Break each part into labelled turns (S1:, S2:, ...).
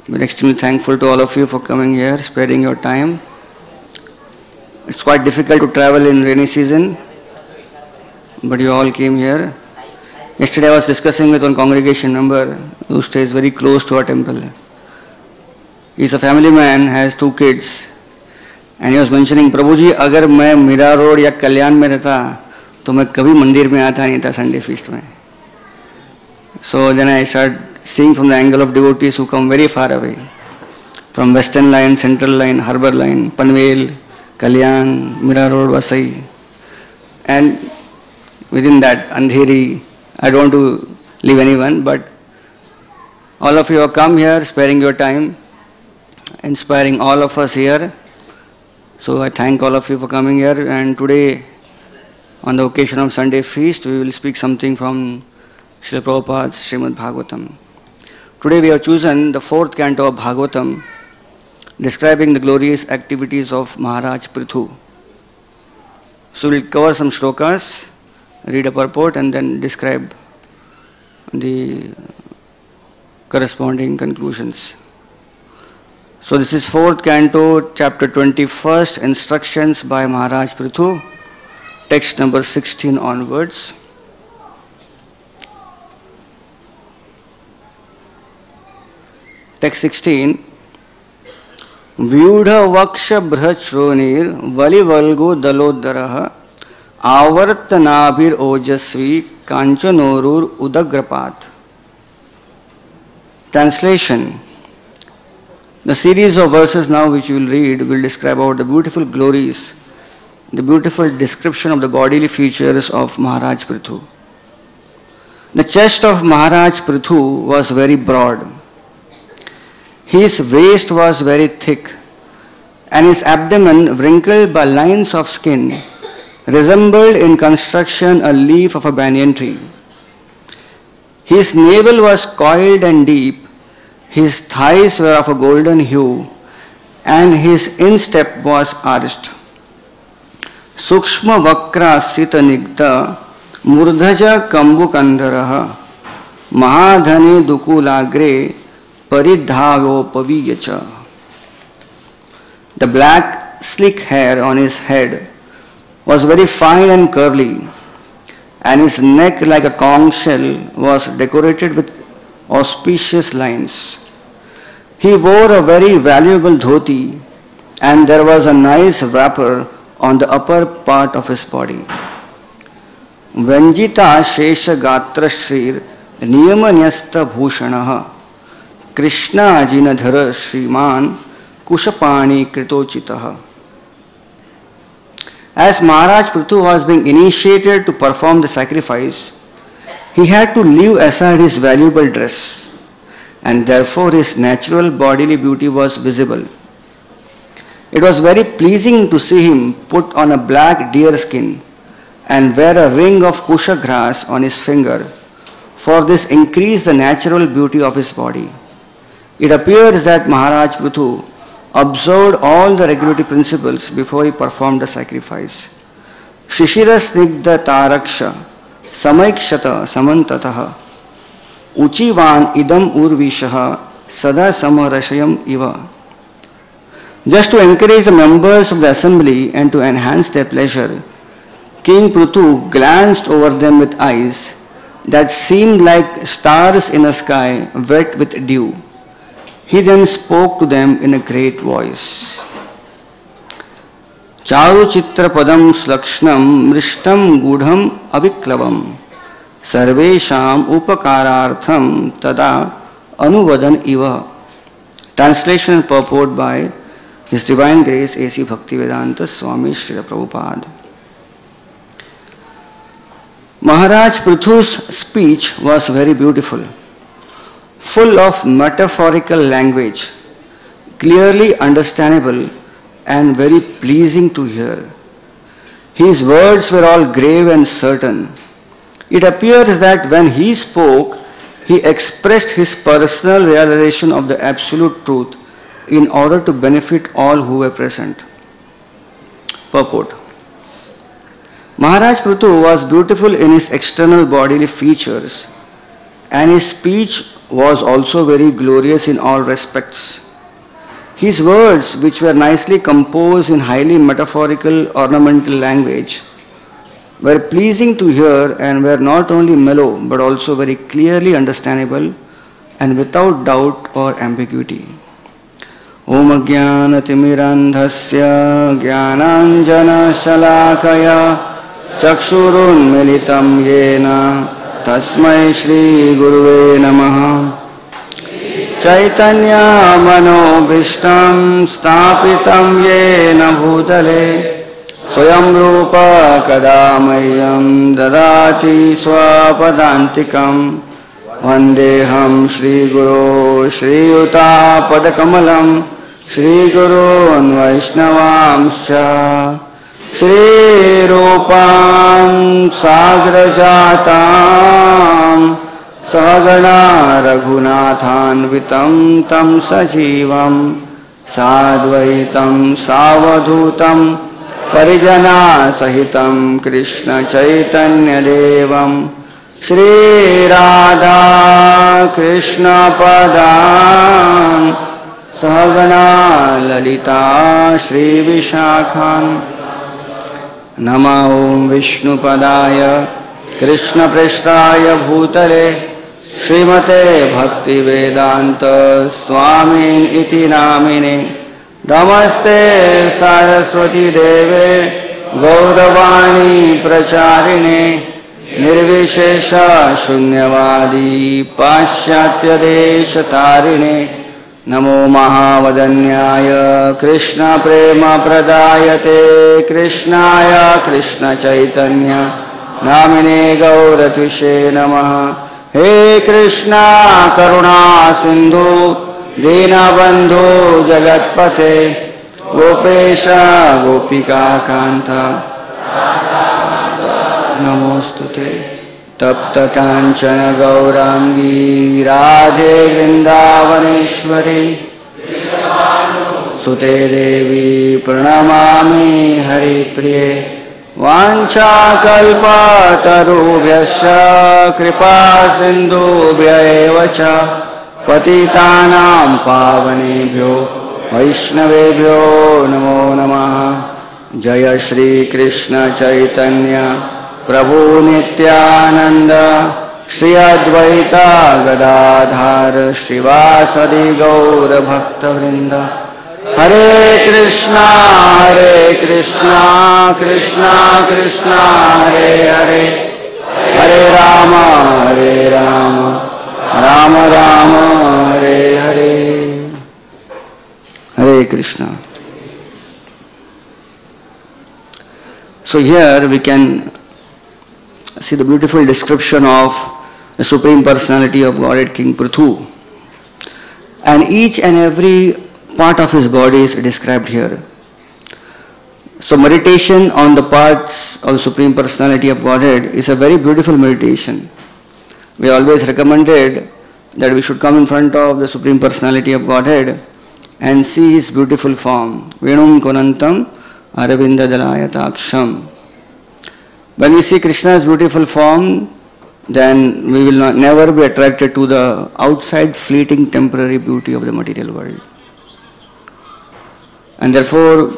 S1: We're extremely thankful to all of you for coming here, sparing your time. It's quite difficult to travel in rainy season, but you all came here. Yesterday I was discussing with one congregation member who stays very close to our temple. He's a family man, has 2 kids, and he was mentioning, Prabhuji, अगर मैं Meera road या कल्याण में रहता तो मैं कभी मंदिर में आता नहीं था संडे फीस्ट में. So then I started seeing from the angle of devotees who come very far away, from Western Line, Central Line, Harbour Line, Panvel, Kalyan, Mira Road, Vasai, and within that Andheri. I don't want to leave anyone, but all of you have come here, sparing your time, inspiring all of us here. So I thank all of you for coming here. And today, on the occasion of Sunday feast, we will speak something from Srila Prabhupada's Srimad Bhagavatam. Today we have chosen the 4th canto of Bhagavatam, describing the glorious activities of Maharaj Prithu. So we will cover some shlokas, read a purport, and then describe the corresponding conclusions. So this is 4th canto, chapter 21st, instructions by Maharaj Prithu, text number 16 onwards. Text 16. व्यूढ़ वक्ष बृहश्रोणिर वलिवल्गो दलोदरः आवर्तनाभिर ओजस्वी कांचनोरुर उदग्रपात. Translation. The series of verses now which you will read will describe about the beautiful glories, the beautiful description of the bodily features of Maharaj Prithu. The chest of Maharaj Prithu was very broad. His waist was very thick, and his abdomen, wrinkled by lines of skin, resembled in construction a leaf of a banyan tree. His navel was coiled and deep, his thighs were of a golden hue, and his instep was arched. Sukshma vakra sita nigdha murdhaja kambukandaraha mahadhani dukulagre paridhagopaviyacha. The black, slick hair on his head was very fine and curly, and his neck, like a conch shell, was decorated with auspicious lines. He wore a very valuable dhoti, and there was a nice wrapper on the upper part of his body. Vanjita shesha gatra shrir niyamanyasta bhushanaha Krishna jinadhara shriman kushapani kritochitaha. As Maharaj Prithu was being initiated to perform the sacrifice, he had to leave aside his valuable dress, and therefore his natural bodily beauty was visible. It was very pleasing to see him put on a black deer skin and wear a ring of kusha grass on his finger, for this increased the natural beauty of his body. It appears that Maharaj Prithu observed all the regulatory principles before he performed the sacrifice. Shishira snigdha taraksha samaikshata samantataha uchivan idam urvishaha sada samarashayam iva. Just to encourage the members of the assembly and to enhance their pleasure, King Prithu glanced over them with eyes that seemed like stars in a sky wet with dew. He then spoke to them in a great voice. Charu chitra padam slakshnam mrishtam gudham aviklavam sarvesham upakarartham tada anuvadan iva. Translation and purport by His Divine Grace A.C. Bhaktivedanta Swami Srila Prabhupada. Maharaj Prithu's speech was very beautiful, full of metaphorical language, clearly understandable and very pleasing to hear. His words were all grave and certain. It appears that when he spoke, he expressed his personal realization of the absolute truth in order to benefit all who were present. Purport. Maharaj Prithu was beautiful in his external bodily features, and his speech was also very glorious in all respects. His words, which were nicely composed in highly metaphorical ornamental language, were pleasing to hear and were not only mellow but also very clearly understandable and without doubt or ambiguity. Om Jnanatimirandhasya Jnananjana Shalakaya Chakshurunmilitam Yena Tasmai Shri Guruve Namaha. Chaitanya Manobhishtam Stapitam Yena Bhutale Swayam Rupa Kadamayyam Dadati Swapadantikam Vandeham Shri Guru Shri Yuta Padakamalam Shri Guru Vaishnavamsha Shri Rupam Sagrajatam Sahagana Raghunathanvitam Tam Sajivam Sadvaitam Savadhutam Parijana Sahitam Krishna Chaitanya Devam Shri Radha Krishna Padam Sahagana Lalita Shri Vishakhan Nama Om Vishnu Padaya Krishna Preshtaya Bhutale Srimate Bhakti Vedanta Swamin Iti Namine Namaste Saraswati Deve Gauravani Pracharine Nirvishesha Shunyavadi Paschatya Desha Tarine Namo Mahavadanyaya Krishna Prema Pradayate Krishnaya Krishna Chaitanya Namine Gauratvishe Namaha. He Krishna Karuna Sindhu Dinabandhu Jagatpate Gopesha Gopika Kanta Namostute Tapta Kanchana Gaurangi Radhe Vrindavaneshwari Sute Devi Pranamami Hari Priye Vancha Kalpa Tarubhyasya Kripa Sindhubhya Evacha Patitanam Pavanebhyo Vaishnavebhyo Namo Namaha. Jaya Shri Krishna Chaitanya Prabhu Nityananda Shri Advaita Gadadhar Shrivasadi Gaura Bhakta Vrinda. Hare Krishna Krishna Krishna Hare Hare Hare Rama Rama Rama Hare Hare. Hare Krishna. So here we can see the beautiful description of the Supreme Personality of Godhead, King Prithu. And each and every part of his body is described here. So meditation on the parts of the Supreme Personality of Godhead is a very beautiful meditation. We always recommended that we should come in front of the Supreme Personality of Godhead and see his beautiful form. Venum Konantam Aravinda Dalayataksham. When we see Krishna's beautiful form, then we will never be attracted to the outside fleeting temporary beauty of the material world. And therefore,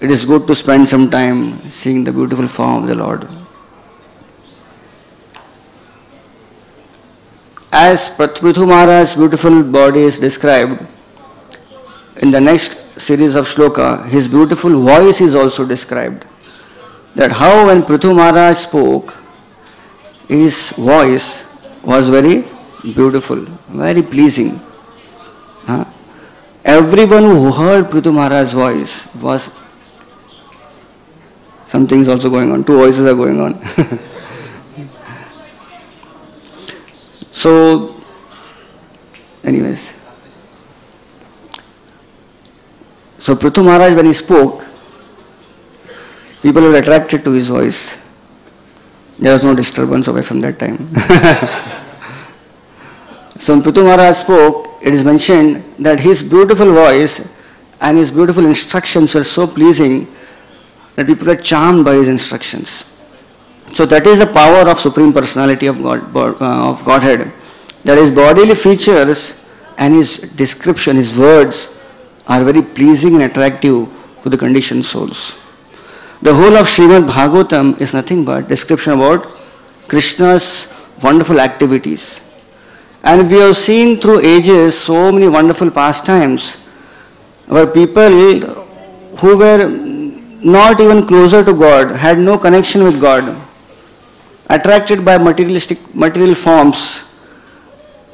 S1: it is good to spend some time seeing the beautiful form of the Lord. As Prithu Maharaj's beautiful body is described, in the next series of shloka, his beautiful voice is also described. That how when Prithu Maharaj spoke, his voice was very beautiful, very pleasing. Everyone who heard Prithu Maharaj's voice was, something is also going on, two voices are going on. So, anyways. So Prithu Maharaj, when he spoke, people were attracted to his voice. There was no disturbance away from that time. So when Prithu Maharaj spoke, it is mentioned that his beautiful voice and his beautiful instructions were so pleasing that people were charmed by his instructions. So that is the power of Supreme Personality of of Godhead. That his bodily features and his description, his words are very pleasing and attractive to the conditioned souls. The whole of Srimad Bhagavatam is nothing but description about Krishna's wonderful activities. And we have seen through ages so many wonderful pastimes where people who were not even closer to God, had no connection with God, attracted by material forms,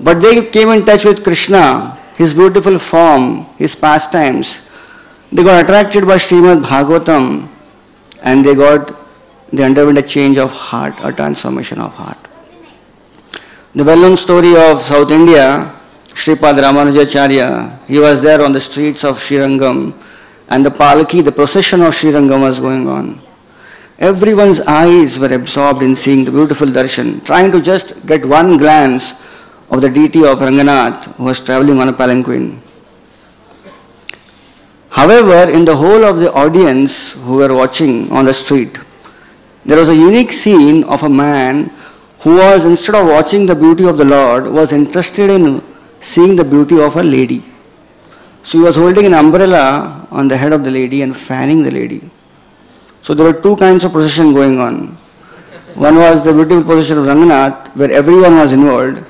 S1: but they came in touch with Krishna, his beautiful form, his pastimes. They got attracted by Srimad Bhagavatam and they underwent a change of heart, a transformation of heart. The well-known story of South India, Sripad Ramanujacharya, he was there on the streets of Srirangam and the palki, the procession of Srirangam was going on. Everyone's eyes were absorbed in seeing the beautiful darshan, trying to just get one glance of the deity of Ranganath who was traveling on a palanquin. However, in the whole of the audience who were watching on the street, there was a unique scene of a man who was, instead of watching the beauty of the Lord, was interested in seeing the beauty of a lady. So he was holding an umbrella on the head of the lady and fanning the lady. So there were two kinds of procession going on. One was the beautiful procession of Ranganath, where everyone was involved,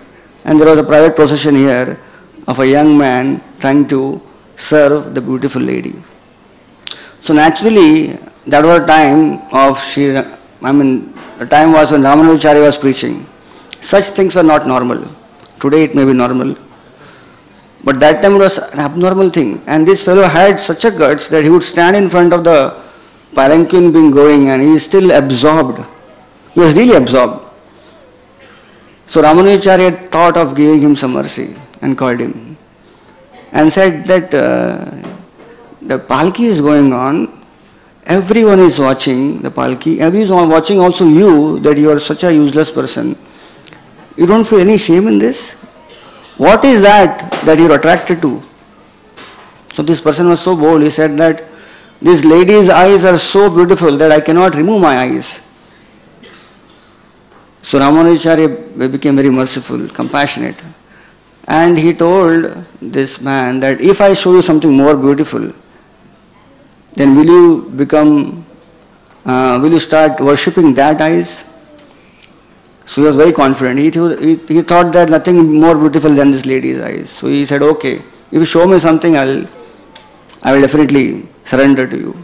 S1: and there was a private procession here of a young man trying to serve the beautiful lady. So naturally, that was a time of the time was when Ramanujacharya was preaching. Such things were not normal. Today it may be normal. But that time it was an abnormal thing. And this fellow had such a guts that he would stand in front of the palanquin being going and he is still absorbed. He was really absorbed. So Ramanujacharya thought of giving him some mercy and called him and said that the palki is going on. Everyone is watching the palki. Everyone is watching also you, that you are such a useless person. You don't feel any shame in this? What is that you are attracted to? So this person was so bold, he said that this lady's eyes are so beautiful that I cannot remove my eyes. So Ramanujacharya became very merciful, compassionate. And he told this man that if I show you something more beautiful, then will you start worshipping that eyes? So he was very confident. He thought that nothing more beautiful than this lady's eyes. So he said, okay, if you show me something, I will definitely surrender to you.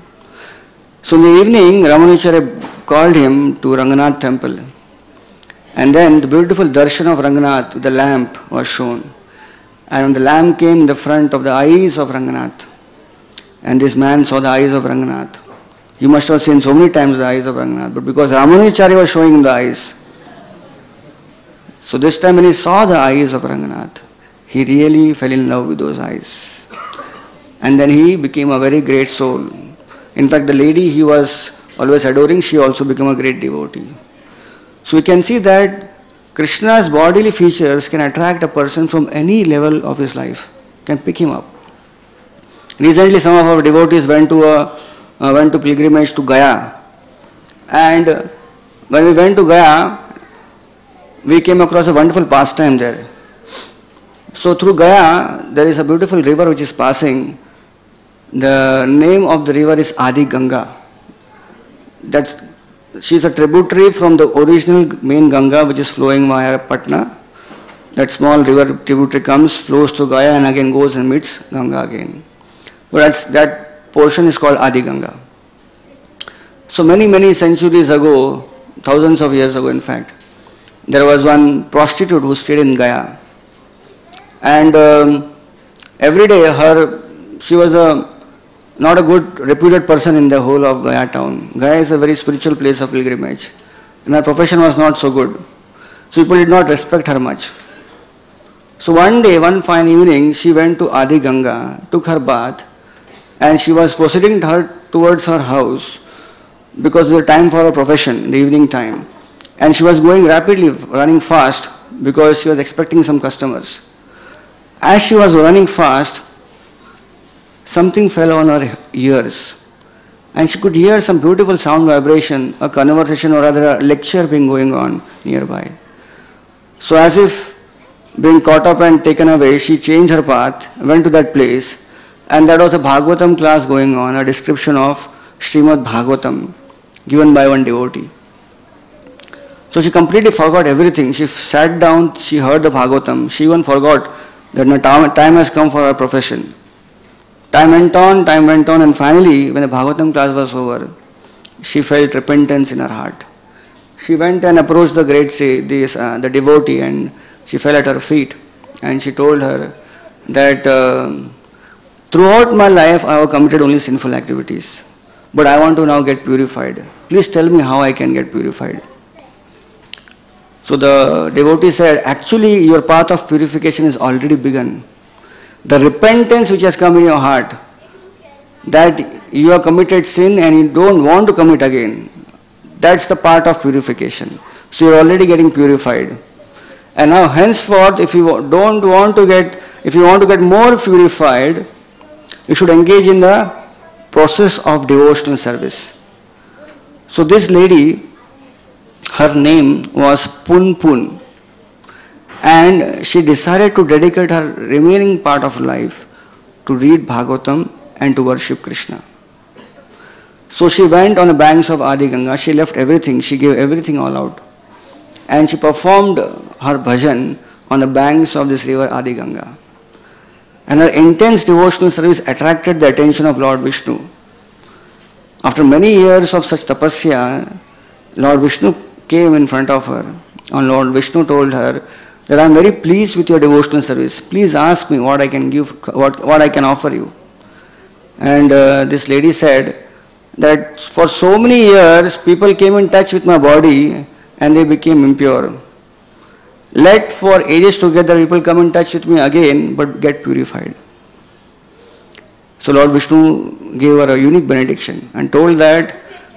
S1: So in the evening, Ramanujacharya called him to Ranganath temple. And then the beautiful darshan of Ranganath with the lamp was shown. And when the lamp came in the front of the eyes of Ranganath, and this man saw the eyes of Ranganath. He must have seen so many times the eyes of Ranganath, but because Ramanujacharya was showing him the eyes, so this time when he saw the eyes of Ranganath, he really fell in love with those eyes. And then he became a very great soul. In fact, the lady he was always adoring, she also became a great devotee. So we can see that Krishna's bodily features can attract a person from any level of his life, can pick him up. Recently, some of our devotees went to pilgrimage to Gaya, and when we went to Gaya, we came across a wonderful pastime there. So through Gaya, there is a beautiful river which is passing. The name of the river is Adi Ganga. She is a tributary from the original main Ganga which is flowing via Patna. That small river tributary comes, flows through Gaya and again goes and meets Ganga again. But that portion is called Adi Ganga. So many centuries ago, thousands of years ago in fact, there was one prostitute who stayed in Gaya. And every day she was not a good reputed person in the whole of Gaya town. Gaya is a very spiritual place of pilgrimage. And her profession was not so good. So people did not respect her much. So one day, one fine evening, she went to Adi Ganga, took her bath, and she was proceeding towards her house because it was time for her profession, the evening time. And she was going rapidly, running fast because she was expecting some customers. As she was running fast, something fell on her ears And she could hear some beautiful sound vibration, a conversation or rather a lecture being going on nearby. So as if being caught up and taken away, she changed her path, went to that place, and that was a Bhagavatam class going on, a description of Srimad Bhagavatam given by one devotee. So she completely forgot everything. She sat down, she heard the Bhagavatam, she even forgot that time has come for her profession. Time went on, and finally, when the Bhagavatam class was over, she felt repentance in her heart. She went and approached the great the devotee, and she fell at her feet. And she told her that throughout my life I have committed only sinful activities, but I want to now get purified. Please tell me how I can get purified. So the devotee said, actually your path of purification is already begun. The repentance which has come in your heart, that you have committed sin and you don't want to commit again, that's the part of purification. So you are already getting purified. And now henceforth, if you want to get more purified, you should engage in the process of devotional service. So this lady, her name was Punpun, and she decided to dedicate her remaining part of life to read Bhagavatam and to worship Krishna. So she went on the banks of Adi Ganga, she left everything, she gave everything all out, and she performed her bhajan on the banks of this river Adi Ganga. And her intense devotional service attracted the attention of Lord Vishnu. After many years of such tapasya, Lord Vishnu came in front of her, and Lord Vishnu told her that I am very pleased with your devotional service. Please ask me what I can give, what I can offer you. And this lady said that for so many years people came in touch with my body and they became impure. Let for ages together people come in touch with me again but get purified. So Lord Vishnu gave her a unique benediction and told that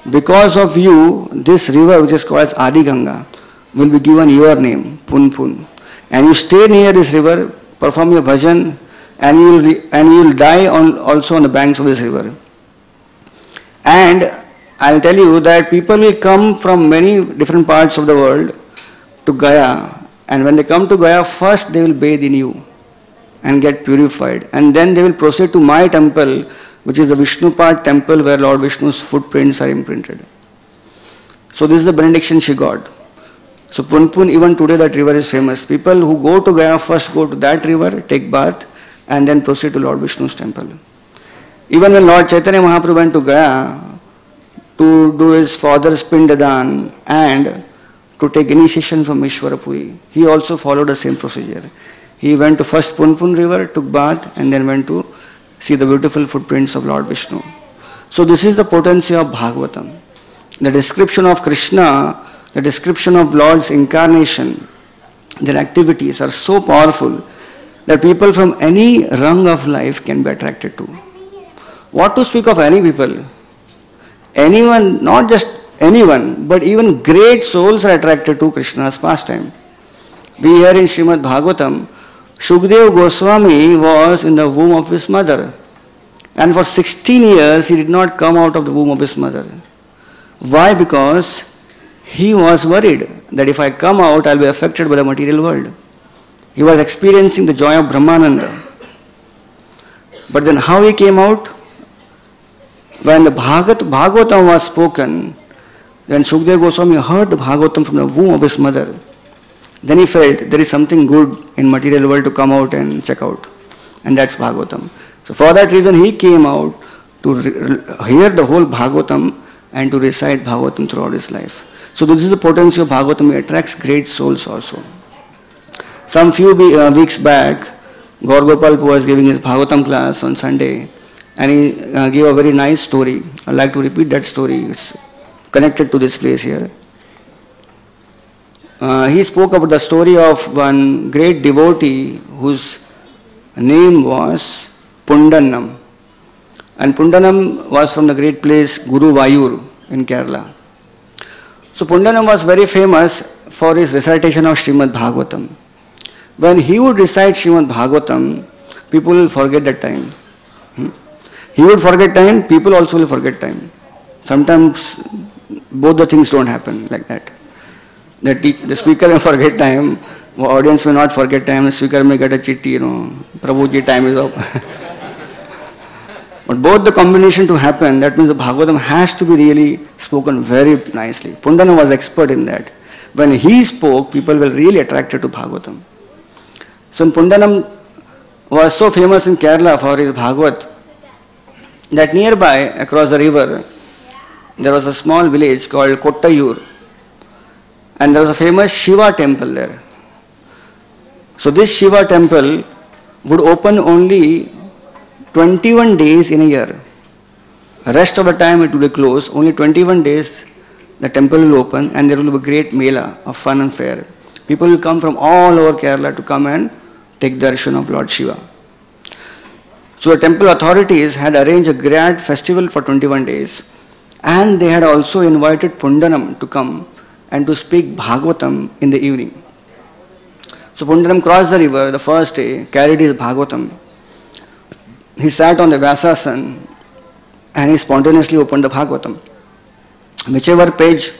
S1: because of you, this river which is called as Adi Ganga will be given your name, Punpun. And you stay near this river, perform your bhajan, and you will die also on the banks of this river. And I'll tell you that people will come from many different parts of the world to Gaya, and when they come to Gaya, first they will bathe in you and get purified, and then they will proceed to my temple, which is the Vishnupad temple where Lord Vishnu's footprints are imprinted. So this is the benediction she got. So Punpun, even today that river is famous. People who go to Gaya first go to that river, take bath, and then proceed to Lord Vishnu's temple. Even when Lord Chaitanya Mahaprabhu went to Gaya to do his father's Pindadan and to take initiation from Ishwarapuri, he also followed the same procedure. He went to first Punpun river, took bath, and then went to see the beautiful footprints of Lord Vishnu. So this is the potency of Bhagavatam. The description of Krishna, the description of Lord's incarnation, their activities are so powerful that people from any rung of life can be attracted to. What to speak of any people? Anyone, not just anyone, but even great souls are attracted to Krishna's pastime. We hear in Srimad Bhagavatam, Shukdev Goswami was in the womb of his mother, and for 16 years he did not come out of the womb of his mother. Why? Because he was worried that if I come out, I will be affected by the material world. He was experiencing the joy of Brahmananda. But then how he came out? When the Bhagavatam was spoken, then Shukdev Goswami heard the Bhagavatam from the womb of his mother. Then he felt there is something good in material world to come out and check out. And that's Bhagavatam. So for that reason he came out to hear the whole Bhagavatam and to recite Bhagavatam throughout his life. So this is the potency of Bhagavatam. It attracts great souls also. Some few weeks back, Gaur Gopal was giving his Bhagavatam class on Sunday, and he gave a very nice story. I'd like to repeat that story. It's connected to this place here. He spoke about the story of one great devotee whose name was Pundanam. And Pundanam was from the great place Guruvayur in Kerala. So Pundanam was very famous for his recitation of Srimad Bhagavatam. When he would recite Srimad Bhagavatam, people will forget that time. He would forget time, people also will forget time. Sometimes both the things don't happen like that. The speaker may forget time, the audience may not forget time, the speaker may get a chitti, Prabhuji, time is up. But both the combination to happen, that means the Bhagavatam has to be really spoken very nicely. Pundanam was expert in that. When he spoke, people were really attracted to Bhagavatam. So Pundanam was so famous in Kerala for his Bhagavat that nearby, across the river, there was a small village called Kottayur, and there was a famous Shiva temple there. So this Shiva temple would open only 21 days in a year. The rest of the time it will be closed. Only 21 days the temple will open, and there will be a great mela of fun and fair. People will come from all over Kerala to come and take darshan of Lord Shiva. So the temple authorities had arranged a grand festival for 21 days, and they had also invited Pundanam to come and to speak Bhagavatam in the evening. So Pundanam crossed the river the first day, carried his Bhagavatam. He sat on the Vyasasan and he spontaneously opened the Bhagavatam. Whichever page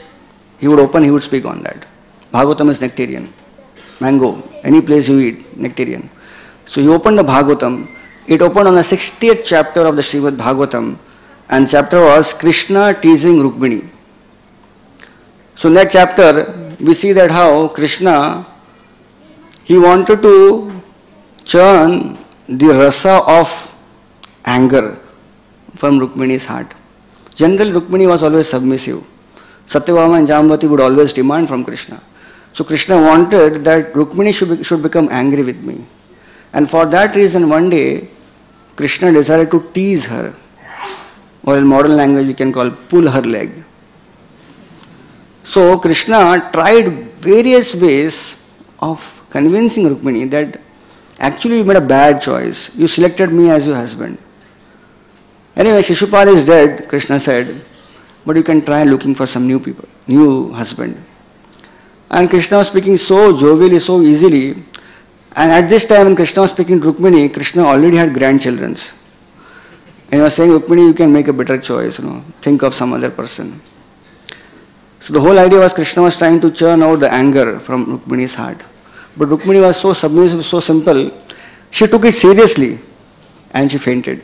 S1: he would open, he would speak on that. Bhagavatam is nectarian. Mango, any place you eat, nectarian. So he opened the Bhagavatam. It opened on the 60th chapter of the Srimad Bhagavatam, and chapter was Krishna teasing Rukmini. So in that chapter, we see that how Krishna, he wanted to churn the rasa of anger from Rukmini's heart. Generally, Rukmini was always submissive. Satyabhama and Jambavati would always demand from Krishna. So Krishna wanted that Rukmini should become angry with me. And for that reason, one day, Krishna decided to tease her. Or in modern language, you can call pull her leg. So Krishna tried various ways of convincing Rukmini that actually you made a bad choice. You selected me as your husband. Anyway, Shishupal is dead, Krishna said, but you can try looking for some new husband. And Krishna was speaking so jovially, so easily. And at this time when Krishna was speaking to Rukmini, Krishna already had grandchildren. And he was saying, Rukmini, you can make a better choice, think of some other person. So the whole idea was Krishna was trying to churn out the anger from Rukmini's heart. But Rukmini was so submissive, so simple, she took it seriously and she fainted.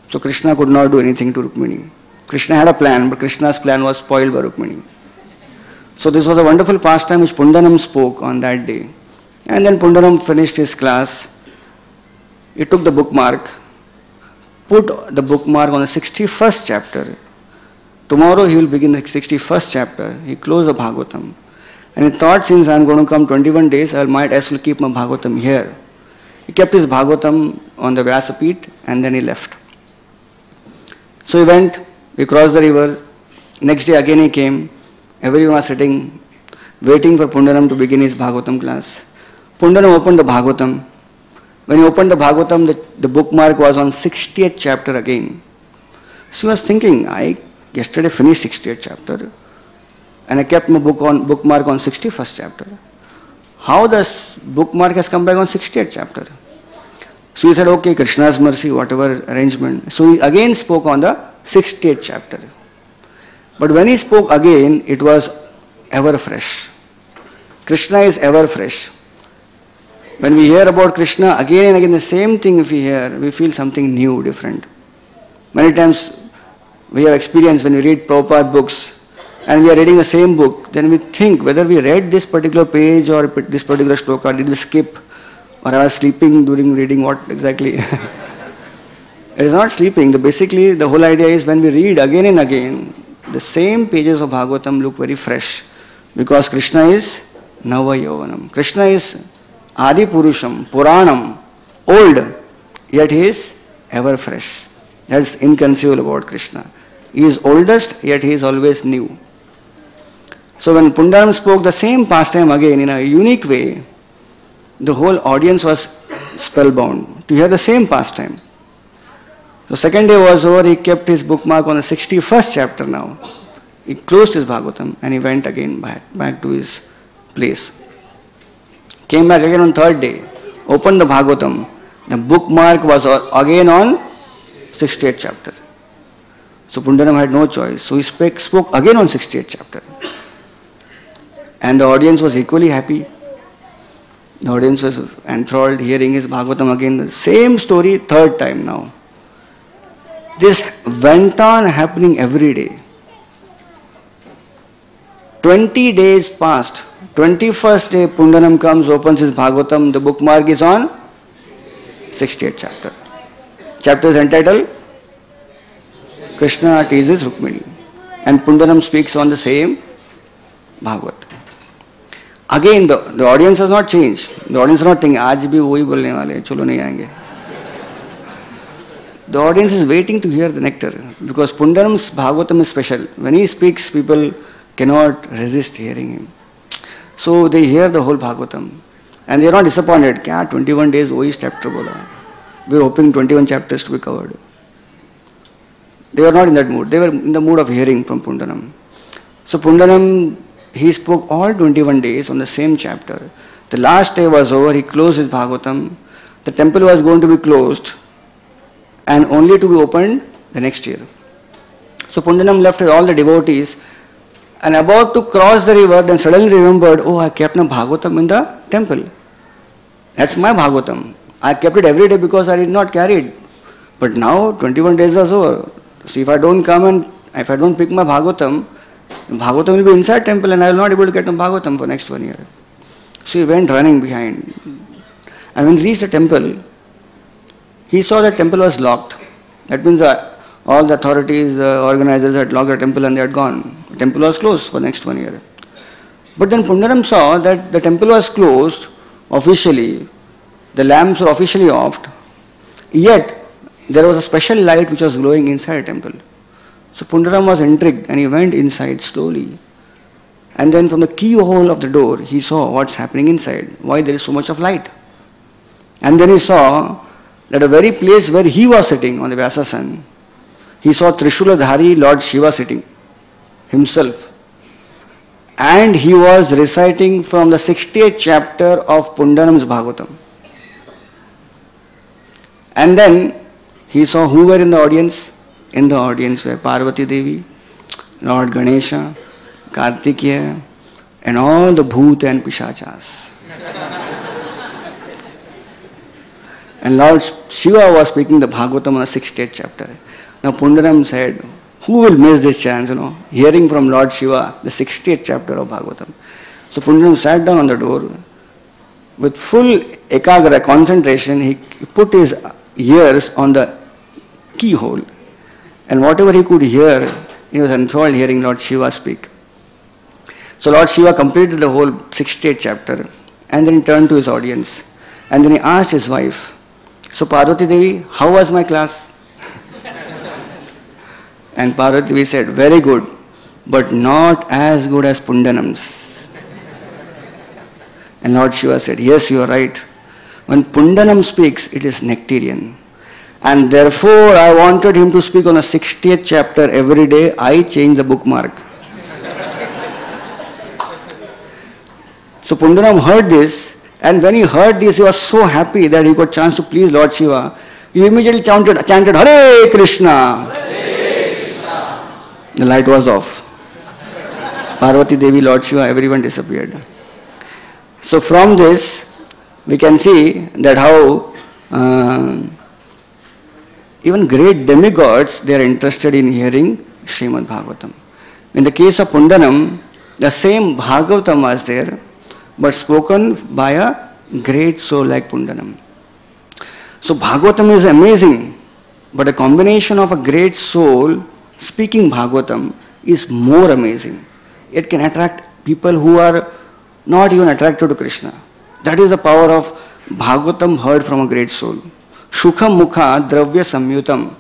S1: So Krishna could not do anything to Rukmini. Krishna had a plan, but Krishna's plan was spoiled by Rukmini. So this was a wonderful pastime which Pundanam spoke on that day. And then Pundanam finished his class. He took the bookmark, put the bookmark on the 61st chapter. Tomorrow he will begin the 61st chapter. He closed the Bhagavatam. And he thought, since I am going to come 21 days, I might as well keep my Bhagavatam here. He kept his Bhagavatam on the Vyasapit and then he left. So he went, he crossed the river. Next day again he came. Everyone was sitting, waiting for Pundanam to begin his Bhagavatam class. Pundanam opened the Bhagavatam. When he opened the Bhagavatam, the bookmark was on 60th chapter again. So he was thinking, I yesterday finished 60th chapter and I kept my bookmark on 61st chapter. How this bookmark has come back on 60th chapter? So he said, okay, Krishna's mercy, whatever arrangement. So he again spoke on the 60th chapter. But when he spoke again, it was ever fresh. Krishna is ever fresh. When we hear about Krishna, again and again the same thing if we hear, we feel something new, different. Many times we have experienced when we read Prabhupada books and we are reading the same book, then we think whether we read this particular page or this particular shloka, did we skip, or I was sleeping during reading, what exactly? It is not sleeping. Basically, the whole idea is when we read again and again, the same pages of Bhagavatam look very fresh because Krishna is Nava Yovanam. Krishna is Adi Purusham, Puranam, old, yet he is ever fresh. That's inconceivable about Krishna. He is oldest, yet he is always new. So when Pundanam spoke the same pastime again in a unique way, the whole audience was spellbound to hear the same pastime. So second day was over, he kept his bookmark on the 61st chapter now. He closed his Bhagavatam and he went again back to his place. Came back again on third day, opened the Bhagavatam. The bookmark was again on 68th chapter. So Pundaram had no choice. So he spoke again on 68th chapter. And the audience was equally happy. The audience was enthralled hearing his Bhagavatam again. The same story, third time now. This went on happening every day. 20 days passed. 21st day, Pundaram comes, opens his Bhagavatam. The bookmark is on 68th chapter. Chapter is entitled Krishna teases Rukmini. And Pundaram speaks on the same Bhagavat. Again, the audience has not changed. The audience is not thinking, आज भी वही बोलने वाले हैं, चलो नहीं आएंगे. The audience is waiting to hear the nectar because Pundaram's Bhagavatam is special. When he speaks, people cannot resist hearing him. So they hear the whole Bhagavatam and they are not disappointed. क्या 21 days वही chapter बोला. We were hoping 21 chapters to be covered. They were not in that mood. They were in the mood of hearing from Pundaram. So Pundaram, he spoke all 21 days on the same chapter. The last day was over. He closed his Bhagavatam. The temple was going to be closed and only to be opened the next year. So Pundaram left with all the devotees and about to cross the river, then suddenly remembered, oh, I kept my Bhagavatam in the temple. That's my Bhagavatam. I kept it every day because I did not carry it. But now 21 days are over. So if I don't come and if I don't pick my Bhagavatam, Bhagavatam will be inside temple and I will not be able to get my Bhagavatam for next 1 year. So he went running behind. And when he reached the temple, he saw the temple was locked. That means all the authorities, the organizers had locked the temple and they had gone. The temple was closed for next 1 year. But then Pundaram saw that the temple was closed officially. The lamps were officially off. Yet there was a special light which was glowing inside the temple. So Pundaram was intrigued and he went inside slowly. And then from the keyhole of the door, he saw what's happening inside, why there is so much of light. And then he saw that the very place where he was sitting on the Vyasasan, he saw Trishuladhari Lord Shiva sitting himself. And he was reciting from the 60th chapter of Pundaram's Bhagavatam. And then he saw who were in the audience. In the audience were Parvati Devi, Lord Ganesha, Kartikeya, and all the Bhuta and Pishachas. And Lord Shiva was speaking the Bhagavatam on the 60th chapter. Now Pundaram said, who will miss this chance, hearing from Lord Shiva, the 60th chapter of Bhagavatam. So Pundaram sat down on the door. With full ekagra, concentration, he put his ears on the keyhole. And whatever he could hear, he was enthralled hearing Lord Shiva speak. So Lord Shiva completed the whole 68th chapter and then he turned to his audience. And then he asked his wife, so Parvati Devi, how was my class? And Parvati Devi said, very good, but not as good as Pundaram's. And Lord Shiva said, yes, you are right. When Pundaram speaks, it is nectarian. And therefore, I wanted him to speak on the 60th chapter every day. I changed the bookmark. So Pundaram heard this, and when he heard this, he was so happy that he got a chance to please Lord Shiva. He immediately chanted Hare Krishna. Hare Krishna. The light was off. Parvati Devi, Lord Shiva, everyone disappeared. So from this, we can see that how even great demigods, they are interested in hearing Srimad Bhagavatam. In the case of Pundaram, the same Bhagavatam was there, but spoken by a great soul like Pundaram. So Bhagavatam is amazing, but a combination of a great soul speaking Bhagavatam is more amazing. It can attract people who are not even attracted to Krishna. That is the power of Bhagavatam heard from a great soul. Shukham Mukha Dravya Samyutam.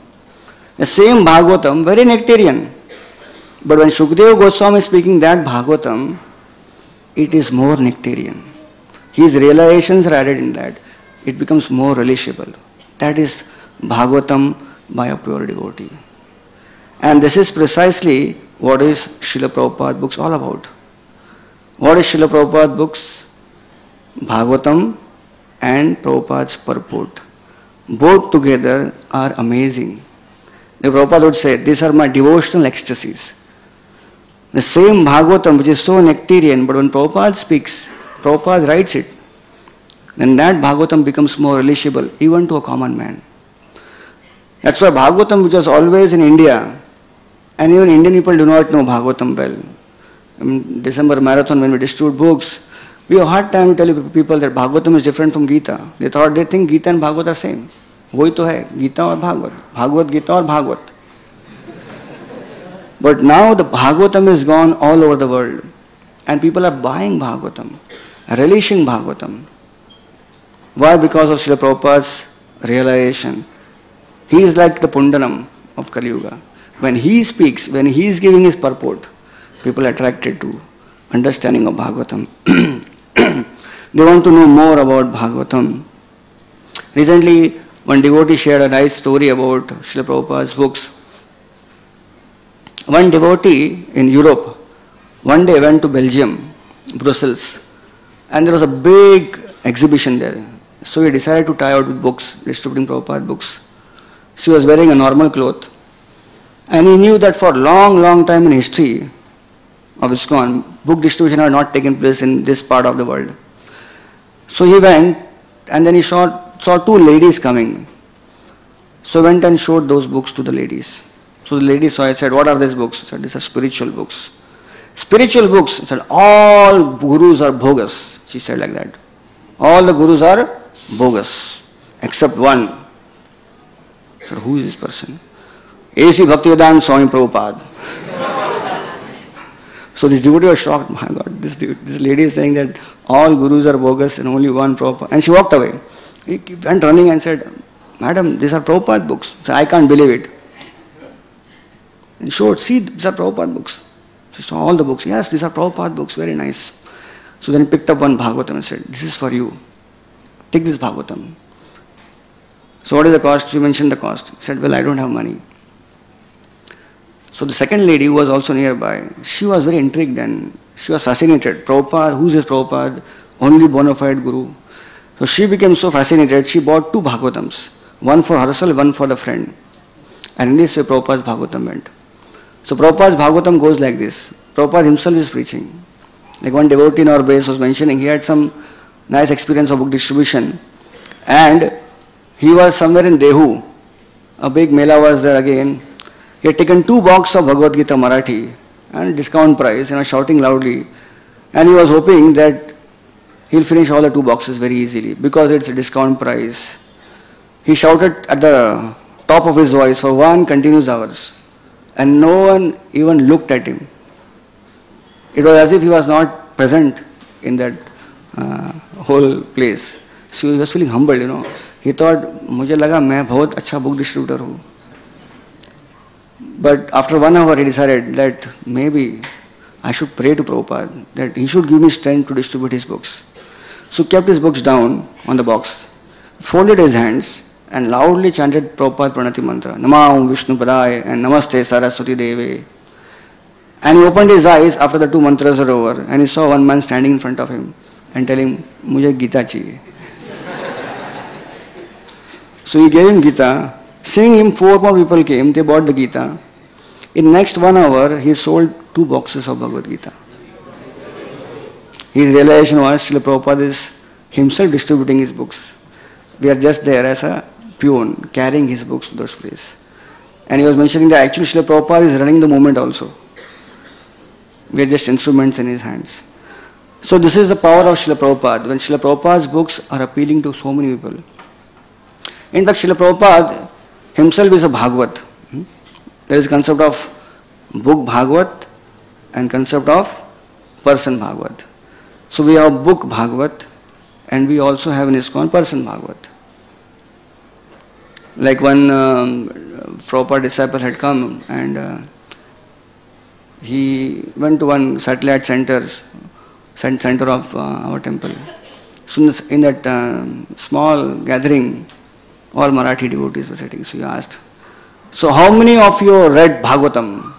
S1: The same Bhagavatam, very nectarian. But when Shukadeva Goswami is speaking that Bhagavatam, it is more nectarian. His realizations are added in that. It becomes more relishable. That is Bhagavatam by a pure devotee. And this is precisely what is Srila Prabhupada books all about. What is Srila Prabhupada books? Bhagavatam and Prabhupada's purport. Both together are amazing. The Prabhupada would say, these are my devotional ecstasies. The same Bhagavatam which is so nectarian, but when Prabhupada speaks, Prabhupada writes it, then that Bhagavatam becomes more relatable even to a common man. That's why Bhagavatam, which was always in India, and even Indian people do not know Bhagavatam well. In December marathon, when we distribute books, we have a hard time telling people that Bhagavatam is different from Gita. They think Gita and Bhagavad are same. वही तो है गीता और भागवत, भागवत गीता और Bhagavat. But now the Bhagavatam is gone all over the world, and people are buying Bhagavatam, relishing Bhagavatam. Why? Because of Srila Prabhupada's realization. He is like the Pundanam of Kali Yuga. When he speaks, when he is giving his purport, people are attracted to understanding of Bhagavatam. They want to know more about Bhagavatam. Recently, one devotee shared a nice story about Srila Prabhupada's books. One devotee in Europe one day went to Belgium, Brussels, and there was a big exhibition there. So he decided to try out with books, distributing Prabhupada books. She was wearing a normal cloth, and he knew that for a long time in history of ISKCON, book distribution had not taken place in this part of the world. So he went, and then he saw two ladies coming. So he went and showed those books to the ladies. So the ladies saw it, said, what are these books? He said, these are spiritual books. Spiritual books. He said, all gurus are bogus. She said like that. All the gurus are bogus, except one. He said, who is this person? A.C. Bhaktivedanta Swami Prabhupada. So this devotee was shocked. My God, this lady is saying that all gurus are bogus and only one Prabhupada. And she walked away. He went running and said, Madam, these are Prabhupada books. So I can't believe it. And showed, see, these are Prabhupada books. She saw all the books. Yes, these are Prabhupada books, very nice. So then he picked up one Bhagavatam and said, this is for you. Take this Bhagavatam. So what is the cost? She mentioned the cost. He said, well, I don't have money. So the second lady who was also nearby, she was very intrigued and she was fascinated. Prabhupada, who is this Prabhupada? Only bona fide guru. So she became so fascinated, she bought two Bhagavatams. One for herself, one for the friend. And in this way Prabhupada's Bhagavatam went. So Prabhupada's Bhagavatam goes like this. Prabhupada himself is preaching. Like one devotee in our base was mentioning, he had some nice experience of book distribution. And he was somewhere in Dehu. A big mela was there again. He had taken 2 boxes of Bhagavad Gita Marathi and discount price, shouting loudly. And he was hoping that he'll finish all the 2 boxes very easily because it's a discount price. He shouted at the top of his voice for 1 continuous hours. And no one even looked at him. It was as if he was not present in that whole place. So he was feeling humbled, He thought, मुझे लगा मैं बहुत अच्छा book distributor हूँ. But after 1 hour he decided that maybe I should pray to Prabhupada that he should give me strength to distribute his books. So kept his books down on the box, folded his hands and loudly chanted Prabhupada Pranati Mantra, Namam Vishnu Padaya and Namaste Saraswati Devi. And he opened his eyes after the 2 mantras were over and he saw one man standing in front of him and telling him, Mujhe Gita chahiye. So he gave him Gita. Seeing him, 4 more people came, they bought the Gita. In next 1 hour, he sold 2 boxes of Bhagavad Gita. His realization was Srila Prabhupada is himself distributing his books. We are just there as a peon, carrying his books to those places. And he was mentioning that actually Srila Prabhupada is running the movement also. We are just instruments in his hands. So this is the power of Srila Prabhupada, when Srila Prabhupada's books are appealing to so many people. In fact, Srila Prabhupada himself is a Bhagavat. There is concept of book Bhagavat and concept of person Bhagavat. So we have book Bhagavat and we also have in ISKCON person Bhagavat. Like one Prabhupada disciple had come and he went to one satellite center of our temple. So in that small gathering, all Marathi devotees were sitting. So he asked, so how many of you read Bhagavatam?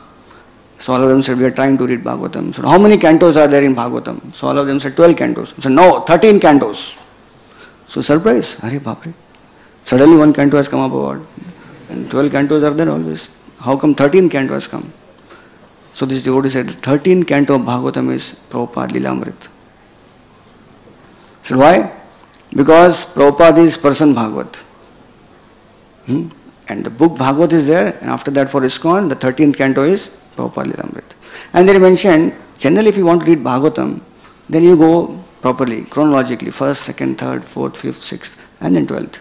S1: So all of them said, we are trying to read Bhagavatam. So how many cantos are there in Bhagavatam? So all of them said, 12 cantos. So no, 13 cantos. So surprise, Hare Bapre. Suddenly 1 canto has come up about. And 12 cantos are there always. how come 13th canto has come? So this devotee said, 13th canto of Bhagavatam is Prabhupada Lilamrit. So why? Because Prabhupada is person Bhagavat. And the book Bhagavat is there, and after that for ISKCON, the 13th canto is Prabhupada Lilamrit. And they mentioned, generally if you want to read Bhagavatam, then you go properly, chronologically, 1st, 2nd, 3rd, 4th, 5th, 6th, and then 12th.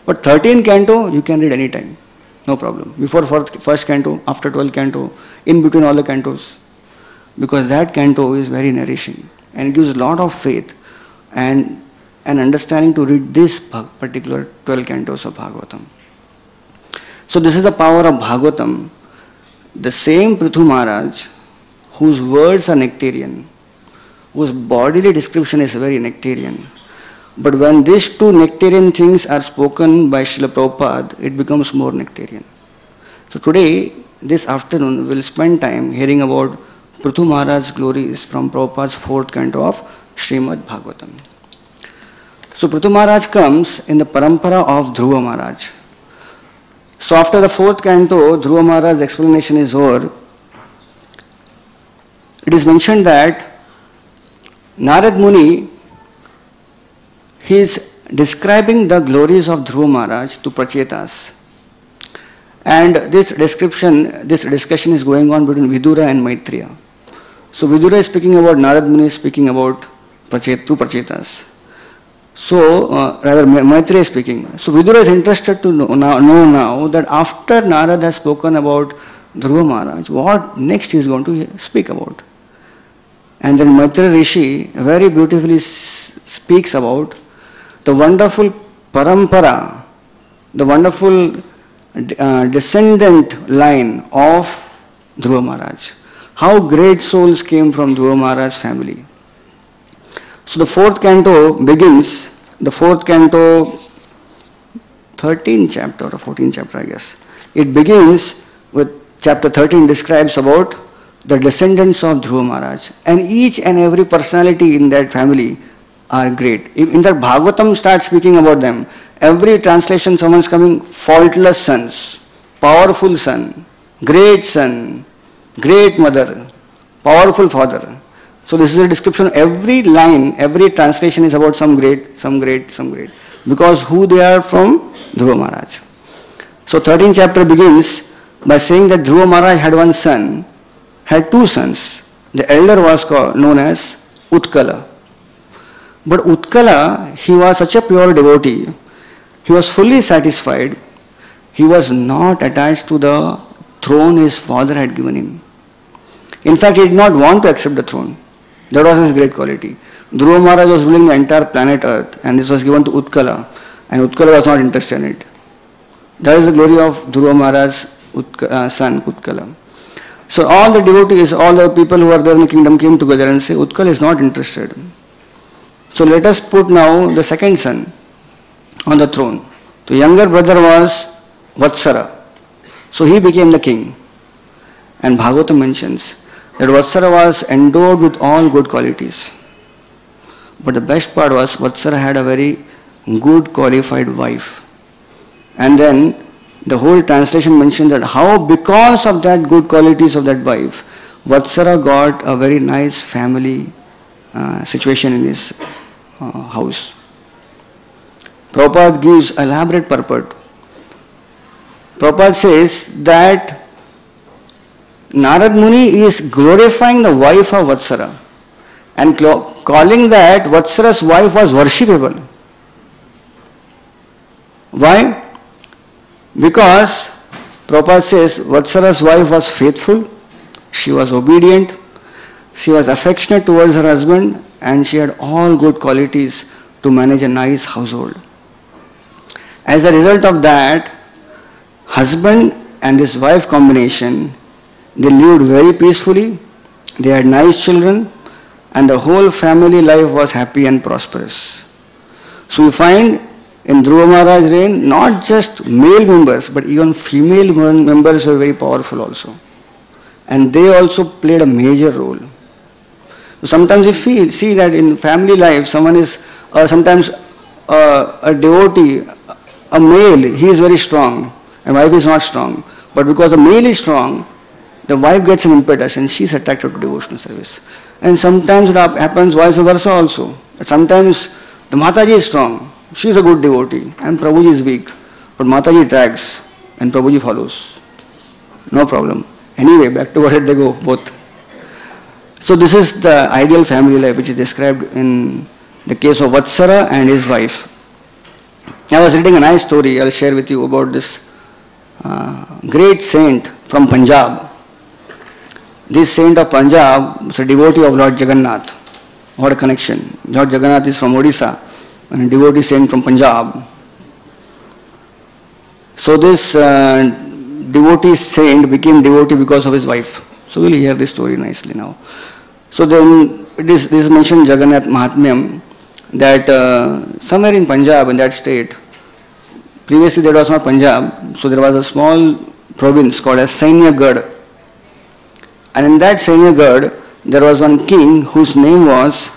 S1: But 13th canto, you can read any time, no problem. Before 1st canto, after 12th canto, in between all the cantos. Because that canto is very nourishing and gives a lot of faith and an understanding to read this particular 12 cantos of Bhagavatam. So this is the power of Bhagavatam. The same Prithu Maharaj, whose words are nectarian, whose bodily description is very nectarian. But when these two nectarian things are spoken by Srila Prabhupada, it becomes more nectarian. So today, this afternoon, we'll spend time hearing about Prithu Maharaj's glories from Prabhupada's 4th canto of Srimad Bhagavatam. So Prithu Maharaj comes in the parampara of Dhruva Maharaj. So after the 4th canto, Dhruva Maharaj's explanation is over. It is mentioned that Narad Muni, he is describing the glories of Dhruva Maharaj to Prachetas. And this discussion is going on between Vidura and Maitreya. So Vidura is speaking about Narad Muni, is speaking about to Prachetas. So, rather Maitreya is speaking. So Vidura is interested to know now that after Narad has spoken about Dhruva Maharaj, what next he is going to speak about. And then Maitreya Rishi very beautifully speaks about the wonderful parampara, the wonderful descendant line of Dhruva Maharaj. How great souls came from Dhruva Maharaj's family. So the 4th canto begins, the 4th canto, 13th chapter or 14th chapter I guess. It begins with chapter 13 describes about the descendants of Dhruva Maharaj. And each and every personality in that family are great. In fact, Bhagavatam starts speaking about them. Every translation someone's coming, faultless sons, powerful son, great mother, powerful father. So this is a description. Every line, every translation is about some great. Because who they are from Dhruva Maharaj. So 13th chapter begins by saying that Dhruva Maharaj had two sons. The elder was known as Utkala. But Utkala, he was such a pure devotee. He was fully satisfied. He was not attached to the throne his father had given him. In fact, he did not want to accept the throne. That was his great quality. Dhruva Maharaj was ruling the entire planet Earth, and this was given to Utkala, and Utkala was not interested in it. That is the glory of Dhruva Maharaj's son, Utkala. So all the devotees, all the people who are there in the kingdom came together and say, Utkala is not interested. So let us put now the second son on the throne. The younger brother was Vatsara. So he became the king. And Bhagavatam mentions that Vatsara was endowed with all good qualities. But the best part was Vatsara had a very good qualified wife. And then the whole translation mentions that how because of that good qualities of that wife, Vatsara got a very nice family situation in his house. Prabhupada gives elaborate purport. Prabhupada says that Narad Muni is glorifying the wife of Vatsara and calling that Vatsara's wife was worshipable. Why? Because Prabhupada says Vatsara's wife was faithful, she was obedient, she was affectionate towards her husband, and she had all good qualities to manage a nice household. As a result of that, husband and this wife combination, they lived very peacefully, they had nice children, and the whole family life was happy and prosperous. So we find in Dhruva Maharaj's reign, not just male members, but even female members were very powerful also. And they also played a major role. So sometimes we see that in family life, someone is sometimes a devotee, a male, he is very strong, and wife is not strong. But because the male is strong, the wife gets an impetus and she's attracted to devotional service. And sometimes it happens vice versa also. But sometimes the Mataji is strong, she is a good devotee, and Prabhuji is weak. But Mataji drags and Prabhuji follows. No problem. Anyway, back to where they go, both. So this is the ideal family life which is described in the case of Vatsara and his wife. I was reading a nice story, I'll share with you about this great saint from Punjab. This saint of Punjab was a devotee of Lord Jagannath. What a connection. Lord Jagannath is from Odisha and a devotee saint from Punjab. So this devotee saint became devotee because of his wife. So we'll hear this story nicely now. So then this is mentioned in Jagannath Mahatmyam that somewhere in Punjab, in that state, previously there was not Punjab, so there was a small province called as Sainyagarh. And in that Sainyagarh, there was one king whose name was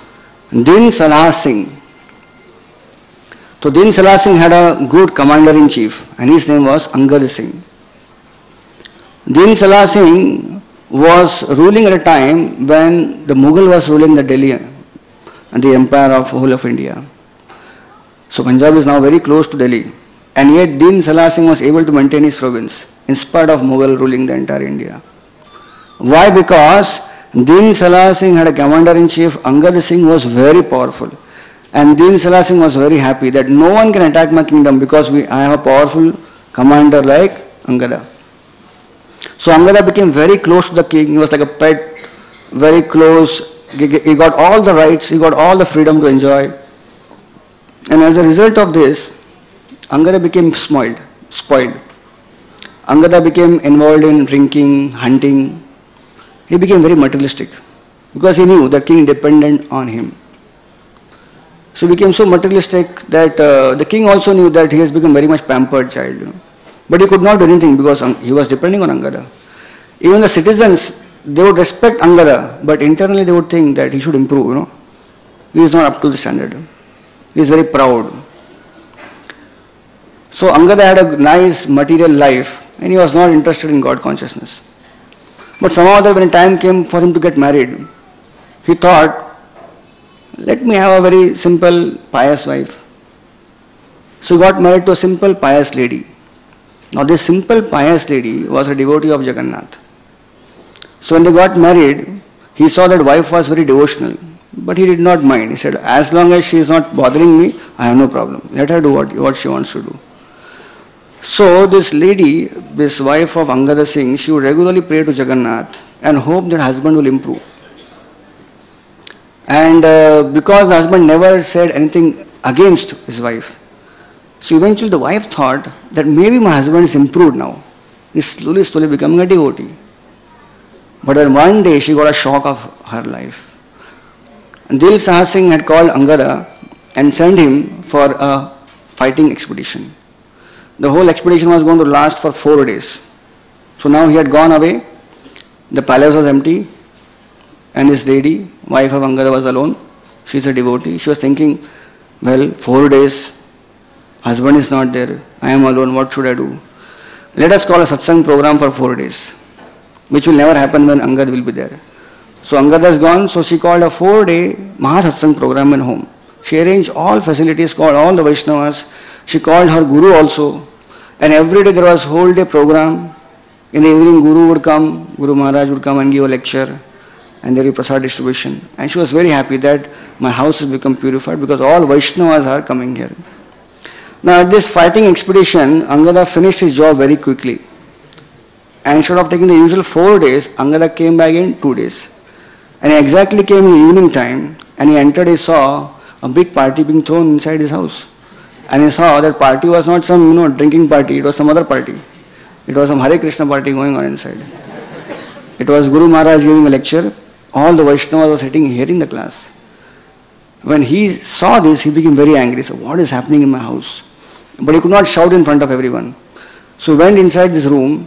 S1: Din Salah Singh. So Din Salah Singh had a good commander-in-chief and his name was Angad Singh. Din Salah Singh was ruling at a time when the Mughal was ruling the Delhi and the empire of whole of India. So Punjab is now very close to Delhi, and yet Din Salah Singh was able to maintain his province in spite of Mughal ruling the entire India. Why? Because Din Salah Singh had a commander-in-chief, Angad Singh was very powerful. And Din Salah Singh was very happy that no one can attack my kingdom because I have a powerful commander like Angada. So Angada became very close to the king. He was like a pet, very close. He got all the rights, he got all the freedom to enjoy. And as a result of this, Angada became spoiled. Angada became involved in drinking, hunting. He became very materialistic because he knew the king depended on him. So he became so materialistic that the king also knew that he has become very much pampered child. But he could not do anything because he was depending on Angada. Even the citizens, they would respect Angada, but internally they would think that he should improve. He is not up to the standard. He is very proud. So Angada had a nice material life and he was not interested in God consciousness. But somehow when time came for him to get married, he thought, let me have a very simple, pious wife. So he got married to a simple, pious lady. Now this simple, pious lady was a devotee of Jagannath. So when they got married, he saw that wife was very devotional, but he did not mind. He said, as long as she is not bothering me, I have no problem. Let her do what she wants to do. So this lady, this wife of Angada Singh, she would regularly pray to Jagannath and hope that husband will improve. And because the husband never said anything against his wife, so eventually the wife thought that maybe my husband is improved now. He's slowly becoming a devotee. But then one day she got a shock of her life. Dil Salah Singh had called Angada and sent him for a fighting expedition. The whole expedition was going to last for 4 days. So now he had gone away, the palace was empty, and his lady, wife of Angada, was alone. She is a devotee. She was thinking, well, 4 days, husband is not there, I am alone, what should I do? Let us call a satsang program for 4 days, which will never happen when Angad will be there. So Angad has gone, so she called a 4-day Mahasatsang program in home. She arranged all facilities, called all the Vaishnavas. She called her Guru also. And every day there was whole day program. In the evening Guru would come, Guru Maharaj would come and give a lecture. And there would be prasad distribution. And she was very happy that my house has become purified because all Vaishnavas are coming here. Now at this fighting expedition, Angada finished his job very quickly. And instead of taking the usual 4 days, Angada came back in 2 days. And he exactly came in the evening time and he entered, he saw a big party being thrown inside his house. And he saw that party was not some drinking party, it was some other party. It was some Hare Krishna party going on inside. It was Guru Maharaj giving a lecture. All the Vaishnavas were sitting hearing the class. When he saw this, he became very angry. He said, what is happening in my house? But he could not shout in front of everyone. So he went inside this room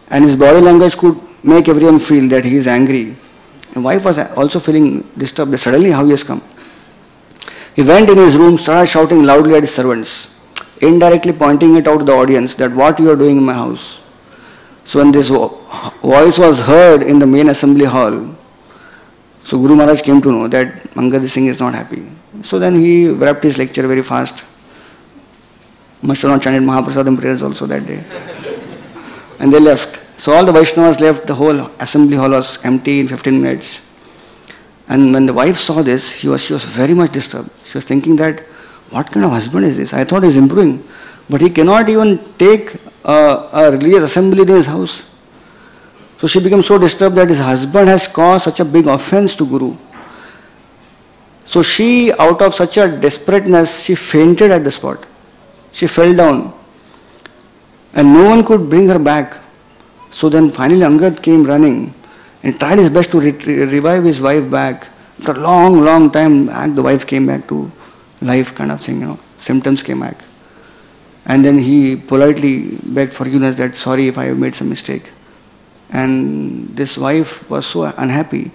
S1: and his body language could make everyone feel that he is angry. And wife was also feeling disturbed. Suddenly how he has come. He went in his room, started shouting loudly at his servants, indirectly pointing it out to the audience that what you are doing in my house. So when this voice was heard in the main assembly hall, so Guru Maharaj came to know that Angad Singh is not happy. So then he wrapped his lecture very fast. Must have not chanted Mahaprasadam prayers also that day. And they left. So all the Vaishnavas left, the whole assembly hall was empty in 15 minutes. And when the wife saw this, she was very much disturbed. She was thinking that, what kind of husband is this? I thought he's improving. But he cannot even take a religious assembly in his house. So she became so disturbed that his husband has caused such a big offense to Guru. So she, out of such a desperateness, she fainted at the spot. She fell down. And no one could bring her back. So then finally Angad came running and tried his best to revive his wife back. After a long, long time, the wife came back to life kind of thing, symptoms came back. And then he politely begged forgiveness that sorry if I have made some mistake. And this wife was so unhappy.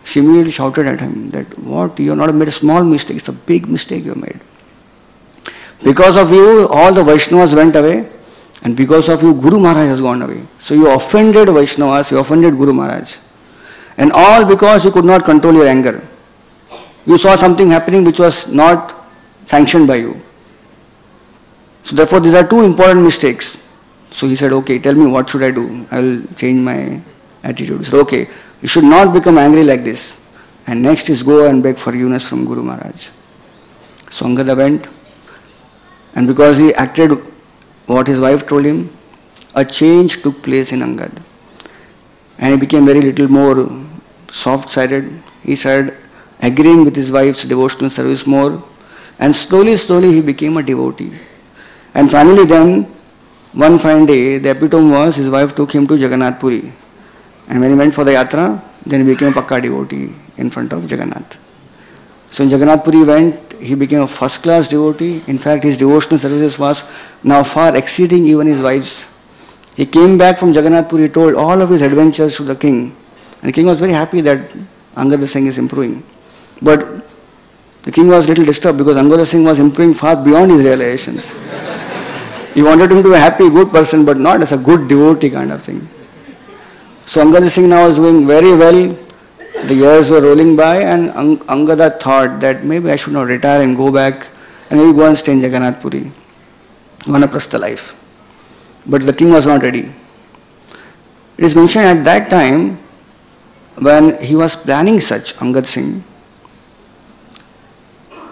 S1: She immediately shouted at him that, what, you have not made a small mistake, it's a big mistake you have made. Because of you, all the Vaishnavas went away, and because of you, Guru Maharaj has gone away. So you offended Vaishnavas, you offended Guru Maharaj. And all because you could not control your anger. You saw something happening which was not sanctioned by you. So therefore these are two important mistakes. So he said, okay, tell me what should I do? I will change my attitude. He said, okay, you should not become angry like this. And next is go and beg forgiveness from Guru Maharaj. So Angada went, and because he acted what his wife told him, a change took place in Angad. And he became very little more soft-sided. He started agreeing with his wife's devotional service more. And slowly, slowly he became a devotee. And finally then, one fine day, the epitome was his wife took him to Jagannath Puri. And when he went for the yatra, then he became a pakka devotee in front of Jagannath. So in Jagannath Puri went, he became a first-class devotee. In fact, his devotional services was now far exceeding even his wife's. He came back from Jagannath Puri, he told all of his adventures to the king. And the king was very happy that Angada Singh is improving. But the king was a little disturbed because Angada Singh was improving far beyond his realizations. He wanted him to be a happy, good person, but not as a good devotee kind of thing. So Angada Singh now was doing very well. The years were rolling by, and Angada thought that maybe I should not retire and go back and maybe go and stay in Jagannath Puri, Vanaprastha life. But the king was not ready. It is mentioned at that time when he was planning such, Angad Singh,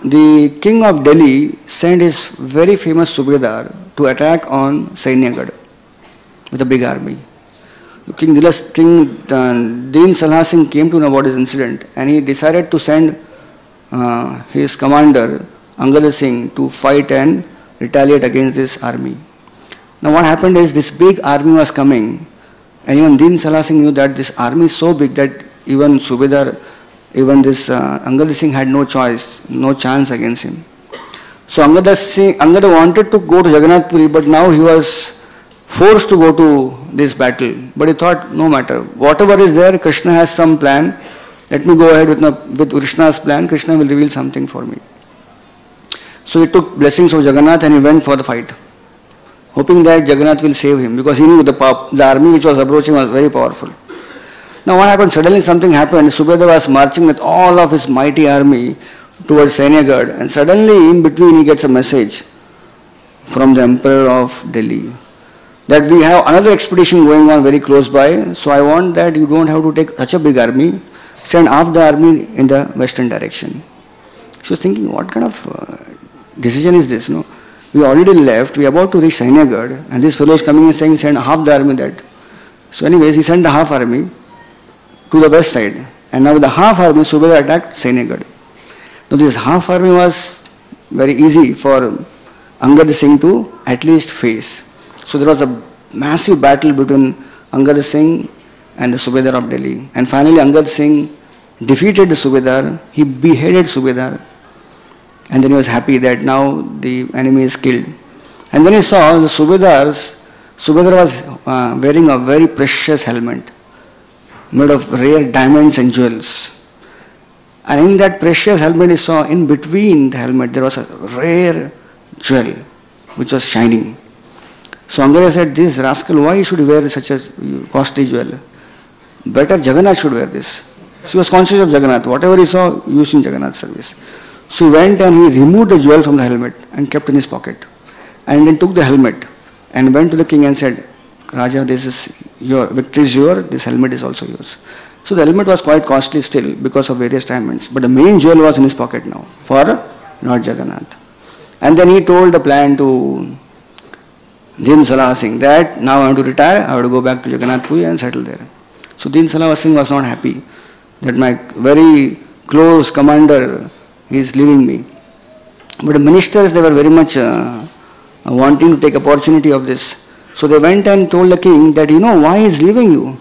S1: the king of Delhi sent his very famous Subedar to attack on Sainyagad with a big army. King Din Salha Singh came to know about this incident, and he decided to send his commander Angada Singh to fight and retaliate against this army. Now what happened is this big army was coming, and even Din Salha Singh knew that this army is so big that even Subedar, even this Angada Singh had no choice, no chance against him. So Angada wanted to go to Jagannath Puri, but now he was forced to go to this battle. But he thought, no matter, whatever is there, Krishna has some plan. Let me go ahead with Krishna's plan. Krishna will reveal something for me. So he took blessings of Jagannath and he went for the fight, hoping that Jagannath will save him, because he knew the army which was approaching was very powerful. Now what happened? Suddenly something happened. Subedar was marching with all of his mighty army towards Sainyagad, and suddenly in between he gets a message from the Emperor of Delhi that we have another expedition going on very close by, so I want that you don't have to take such a big army, send half the army in the western direction. She was thinking, what kind of decision is this? No? We already left, we are about to reach Sainyagad, and this fellow is coming and saying send half the army that. So anyways, he sent the half army to the west side, and now with the half army, Subedar attacked Sainyagad. Now this half army was very easy for Angada Singh to at least face. So there was a massive battle between Angada Singh and the Subedar of Delhi. And finally Angada Singh defeated the Subedar, he beheaded Subedar, and then he was happy that now the enemy is killed. And then he saw the Subedar was wearing a very precious helmet made of rare diamonds and jewels. And in that precious helmet he saw in between the helmet there was a rare jewel which was shining. So Angad said, this rascal, why should he wear such a costly jewel? Better Jagannath should wear this. So he was conscious of Jagannath. Whatever he saw, used in Jagannath's service. So he went and he removed the jewel from the helmet and kept in his pocket. And then took the helmet and went to the king and said, Raja, this is your victory is yours, this helmet is also yours. So the helmet was quite costly still because of various diamonds. But the main jewel was in his pocket now for Lord Jagannath. And then he told the plan to Din Salah Singh that now I want to retire, I want to go back to Jagannath Puri and settle there. So Din Salah Singh was not happy that my very close commander is leaving me. But the ministers, they were very much wanting to take opportunity of this. So they went and told the king that, why he is leaving you?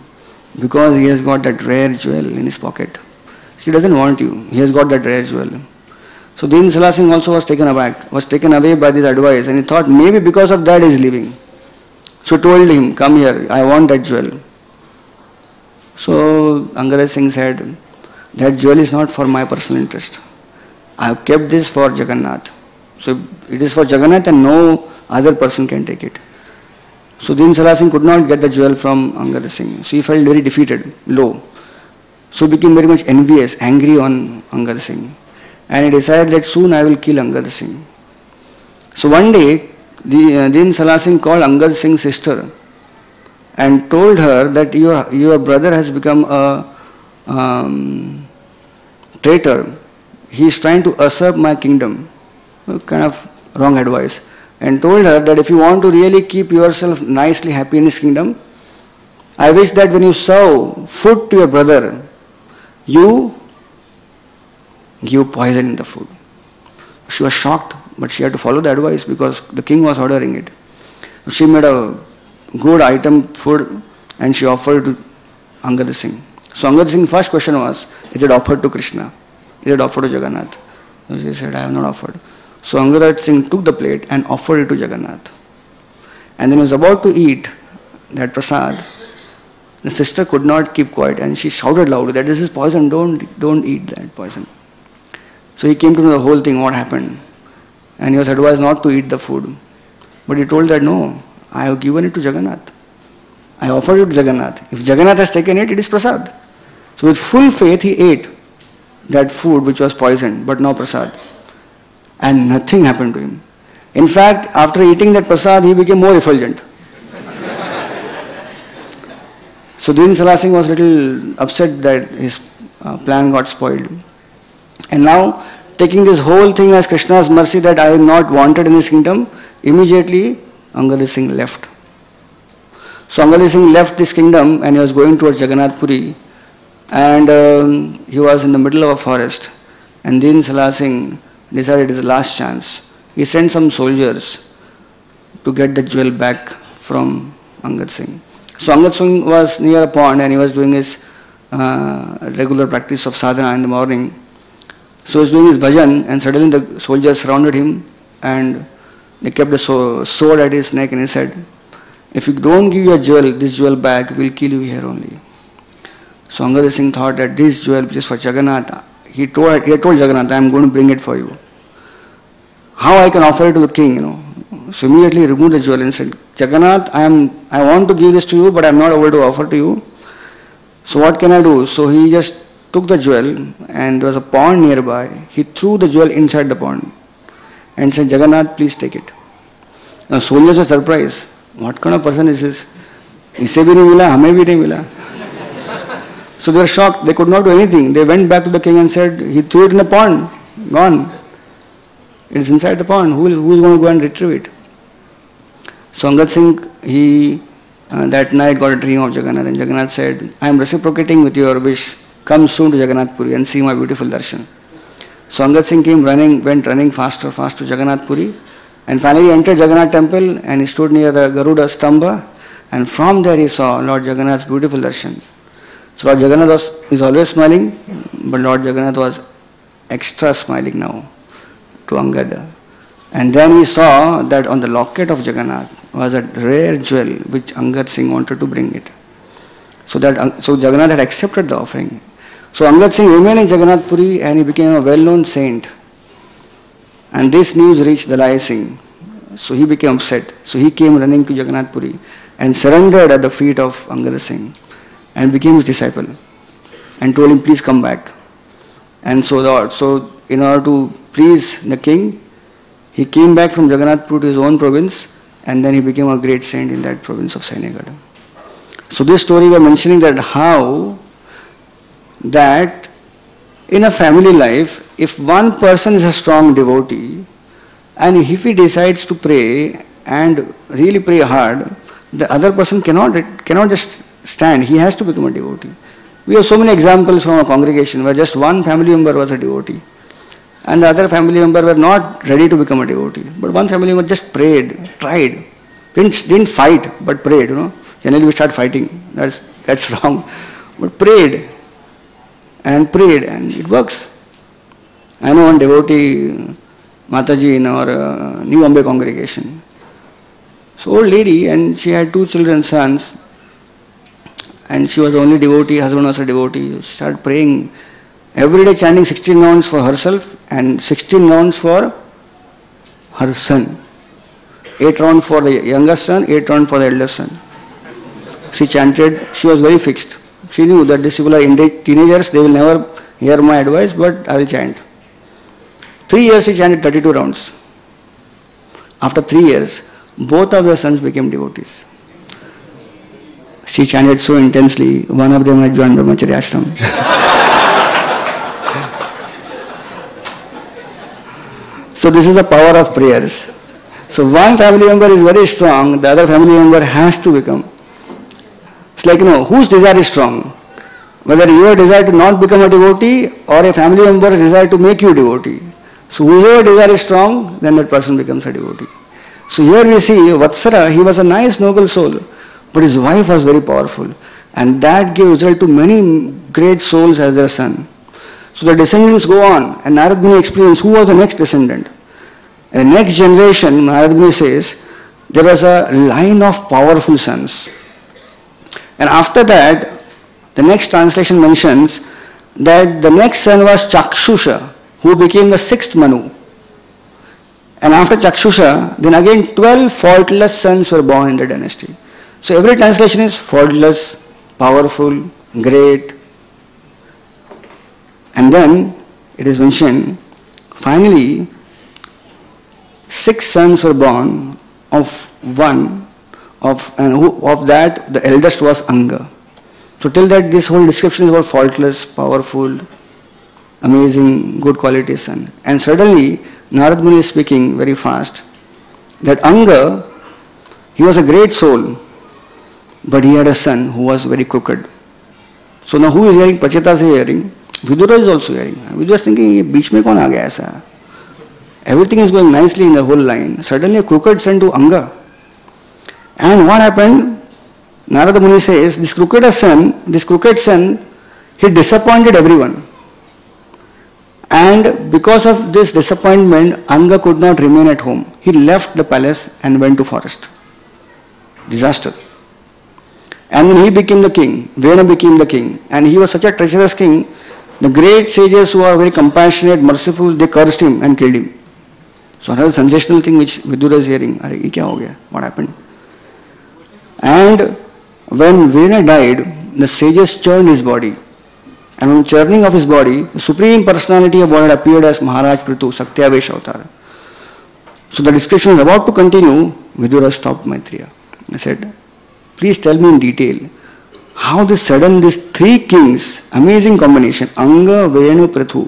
S1: Because he has got that rare jewel in his pocket. He doesn't want you. He has got that rare jewel. So Din Salah Singh also was taken aback, was taken away by this advice, and he thought maybe because of that he is leaving. So told him, come here, I want that jewel. So Angad Singh said, that jewel is not for my personal interest. I have kept this for Jagannath. So it is for Jagannath and no other person can take it. So Din Salah Singh could not get the jewel from Angad Singh. So he felt very defeated, low. So he became very much envious, angry on Angad Singh. And he decided that soon I will kill Angad Singh. So one day, Din Salah Singh called Angad Singh's sister and told her that your brother has become a traitor. He is trying to usurp my kingdom. Kind of wrong advice. And told her that if you want to really keep yourself nicely happy in his kingdom, I wish that when you serve food to your brother, you give poison in the food. She was shocked, but she had to follow the advice because the king was ordering it. She made a good item food and she offered to Angad Singh. So Angad Singh's first question was, is it offered to Krishna? Is it offered to Jagannath? So she said, I have not offered. So Angad Singh took the plate and offered it to Jagannath. And then he was about to eat that prasad. The sister could not keep quiet and she shouted loudly that this is poison, don't eat that poison. So he came to know the whole thing, what happened. And he was advised not to eat the food. But he told that no, I have given it to Jagannath. I offered it to Jagannath. If Jagannath has taken it, it is prasad. So with full faith he ate that food which was poisoned, but now prasad. And nothing happened to him. In fact, after eating that prasad, he became more effulgent. So Din Salah Singh was a little upset that his plan got spoiled. And now, taking this whole thing as Krishna's mercy that I am not wanted in his kingdom, immediately Angad Singh left. So Angad Singh left this kingdom and he was going towards Jagannath Puri. And he was in the middle of a forest. And Din Salah Singh decided it is the last chance. He sent some soldiers to get the jewel back from Angad Singh. So Angad Singh was near a pond and he was doing his regular practice of sadhana in the morning. So he was doing his bhajan and suddenly the soldiers surrounded him and they kept the sword at his neck and he said, if you don't give your jewel, this jewel back, we'll kill you here only. So Angad Singh thought that this jewel which is for Jagannath, he told Jagannath, I am going to bring it for you. How I can offer it to the king, So immediately he removed the jewel and said, Jagannath, I want to give this to you, but I am not able to offer to you. So what can I do? So he just took the jewel and there was a pond nearby. He threw the jewel inside the pond and said, Jagannath, please take it. Now soldiers were surprised. What kind of person is this? Isse bhi nahi mila, hame bhi nahi mila. So they were shocked. They could not do anything. They went back to the king and said, he threw it in the pond. Gone. It is inside the pond. Who is going to go and retrieve it? So Angad Singh, he that night got a dream of Jagannath. And Jagannath said, I am reciprocating with your wish. Come soon to Jagannath Puri and see my beautiful darshan. So Angad Singh went running fast to Jagannath Puri. And finally entered Jagannath temple and he stood near the Garuda Stamba. And from there he saw Lord Jagannath's beautiful darshan. So Lord Jagannath is always smiling, but Lord Jagannath was extra smiling now to Angad. And then he saw that on the locket of Jagannath was a rare jewel which Angad Singh wanted to bring it. So Jagannath had accepted the offering. So Angad Singh remained in Jagannath Puri and he became a well-known saint. And this news reached Dalai Singh. So he became upset. So he came running to Jagannath Puri and surrendered at the feet of Angada Singh and became his disciple and told him, please come back. And so in order to please the king, he came back from Jagannath Puri to his own province, and then he became a great saint in that province of Sainegada. So this story we are mentioning that how that in a family life, if one person is a strong devotee, and if he decides to pray and really pray hard, the other person cannot just stand. He has to become a devotee. We have so many examples from our congregation where just one family member was a devotee and the other family member were not ready to become a devotee. But one family member just prayed, tried, didn't fight, but prayed. Generally we start fighting. That's wrong. But prayed, and it works. I know one devotee, Mataji, in our New Bombay congregation. So old lady, and she had 2 children, sons, and she was the only devotee, husband was a devotee. She started praying every day, chanting 16 rounds for herself and 16 rounds for her son. 8 rounds for the youngest son, 8 rounds for the eldest son. She chanted, she was very fixed. She knew that these people are teenagers, they will never hear my advice, but I will chant. 3 years she chanted 32 rounds. After 3 years, both of her sons became devotees. She chanted so intensely, one of them had joined Brahmacharya ashram. So this is the power of prayers. So one family member is very strong, the other family member has to become. It's like, whose desire is strong? Whether your desire to not become a devotee or a family member's desire to make you a devotee. So whoever desire is strong, then that person becomes a devotee. So here we see Vatsara, he was a nice, noble soul, but his wife was very powerful. And that gave result to many great souls as their son. So the descendants go on, and Narad Muni explains who was the next descendant. In the next generation, Narad Muni says, there was a line of powerful sons. And after that, the next translation mentions that the next son was Chakshusha, who became the 6th Manu. And after Chakshusha, then again 12 faultless sons were born in the dynasty. So every translation is faultless, powerful, great. And then it is mentioned, finally, 6 sons were born of one, of that the eldest was Anga. So till that this whole description is about faultless, powerful, amazing, good quality son. And suddenly Narad Muni is speaking very fast that Anga, he was a great soul, but he had a son who was very crooked. So now who is hearing? Pacheta is hearing. Vidura is also hearing. Vidura is thinking, ye beech mein kaun aa gaya aisa? Everything is going nicely in the whole line. Suddenly a crooked son to Anga. And what happened? Narada Muni says, this crooked son, he disappointed everyone. And because of this disappointment, Anga could not remain at home. He left the palace and went to forest. Disaster. And then he became the king. Vena became the king. And he was such a treacherous king, the great sages who are very compassionate, merciful, they cursed him and killed him. So another sensational thing which Vidura is hearing, ye kya ho gaya? What happened? And when Vena died, the sages churned his body. And on churning of his body, the Supreme Personality of Godhead appeared as Maharaj Prithu, Satyavesh Avatar. So the description is about to continue. Vidura stopped Maitreya. I said, please tell me in detail how these 3 kings, amazing combination, Anga, Venu, Prithu.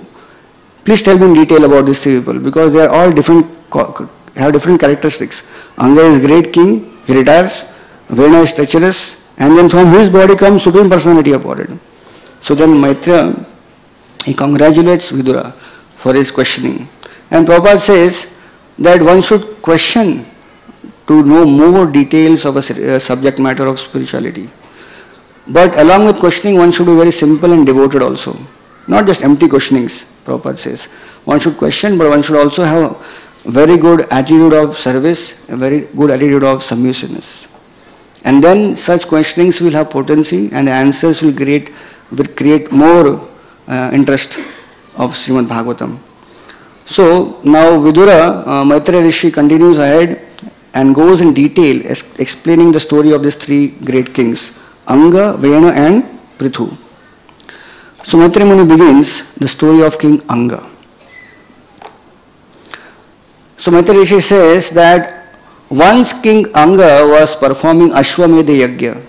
S1: Please tell me in detail about these 3 people because they are all different, have different characteristics. Anga is great king, he retires. Vena is treacherous, and then from his body comes Supreme Personality of Godhead. So then Maitreya, he congratulates Vidura for his questioning. And Prabhupada says that one should question to know more details of a subject matter of spirituality. But along with questioning, one should be very simple and devoted also. Not just empty questionings, Prabhupada says. One should question, but one should also have a very good attitude of service, a very good attitude of submissiveness. And then such questionings will have potency and the answers will create more interest of Srimad Bhagavatam. So now Vidura, Maitreya Rishi continues ahead and goes in detail explaining the story of these three great kings, Anga, Vena and Prithu. So Maitreya Muni begins the story of King Anga. So Maitreya Rishi says that once King Anga was performing Ashwamedha Yajna.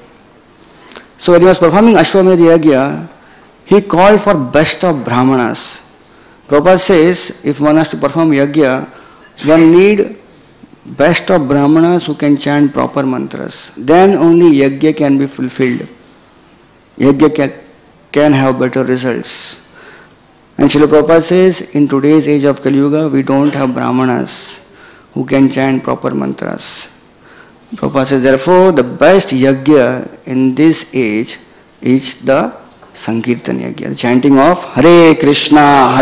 S1: So when he was performing Ashwamedha Yajna, he called for best of Brahmanas. Prabhupada says if one has to perform Yajna, one need best of Brahmanas who can chant proper mantras. Then only Yajna can be fulfilled. Yajna can have better results. And Srila Prabhupada says, in today's age of Kali Yuga, we don't have Brahmanas who can chant proper mantras. Prabhupada says, therefore, the best Yajna in this age is the Sankirtan Yajna, the chanting of Hare Krishna,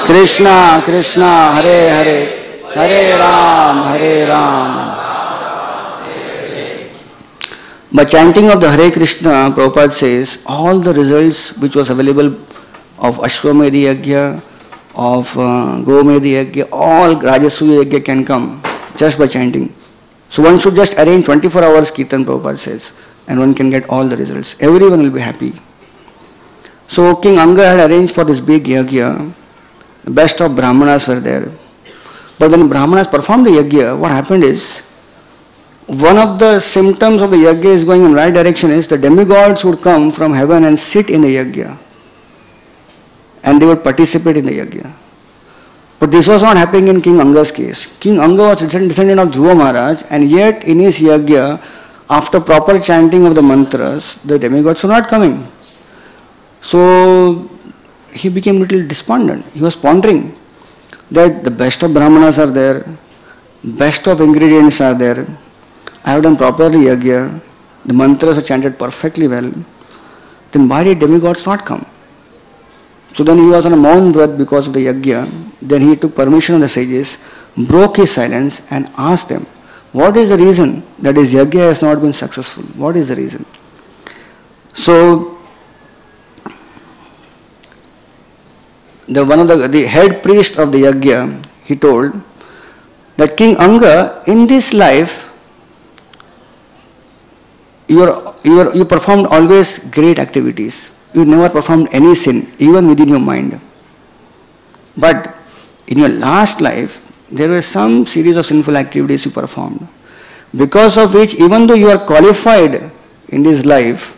S1: Krishna Krishna, Hare Hare, Hare Ram. By chanting of the Hare Krishna, Prabhupada says, all the results which was available of Ashwamedha Yajna, of Gomedha Yajna, all Rajasuya Yajna can come just by chanting. So one should just arrange 24 hours Kirtan, Prabhupada says, and one can get all the results. Everyone will be happy. So King Anga had arranged for this big Yajna. The best of Brahmanas were there. But when Brahmanas performed the Yajna, what happened is, one of the symptoms of the Yajna is going in the right direction is the demigods would come from heaven and sit in the Yajna. And they would participate in the Yajna. But this was not happening in King Anga's case. King Anga was descendant of Dhruva Maharaj, and yet in his Yajna, after proper chanting of the mantras, the demigods were not coming. So he became a little despondent. He was pondering that the best of Brahmanas are there, best of ingredients are there. I have done properly Yajna, the mantras are chanted perfectly well. Then why did demigods not come? So then he was on a Maun Vrat because of the Yajna. Then he took permission of the sages, broke his silence and asked them, what is the reason that his Yajna has not been successful? What is the reason? So one of the head priest of the Yajna, he told that King Anga, in this life, you performed always great activities. You never performed any sin, even within your mind. But in your last life, there were some series of sinful activities you performed, because of which, even though you are qualified in this life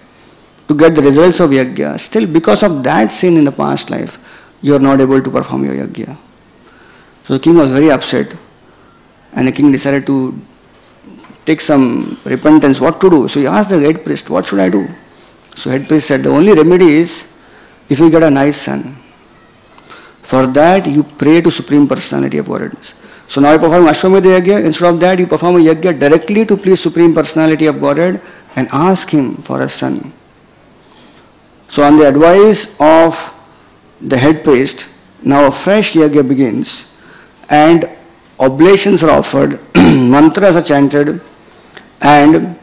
S1: to get the results of Yajna, still because of that sin in the past life, you are not able to perform your Yajna. So the king was very upset, and the king decided to take some repentance, what to do. So he asked the head priest, what should I do? So head priest said, the only remedy is if you get a nice son. For that you pray to Supreme Personality of Godhead. So now you perform Ashwamedha Yajna, instead of that you perform a Yajna directly to please Supreme Personality of Godhead and ask him for a son. So on the advice of the head priest, now a fresh Yajna begins and oblations are offered, mantras are chanted, and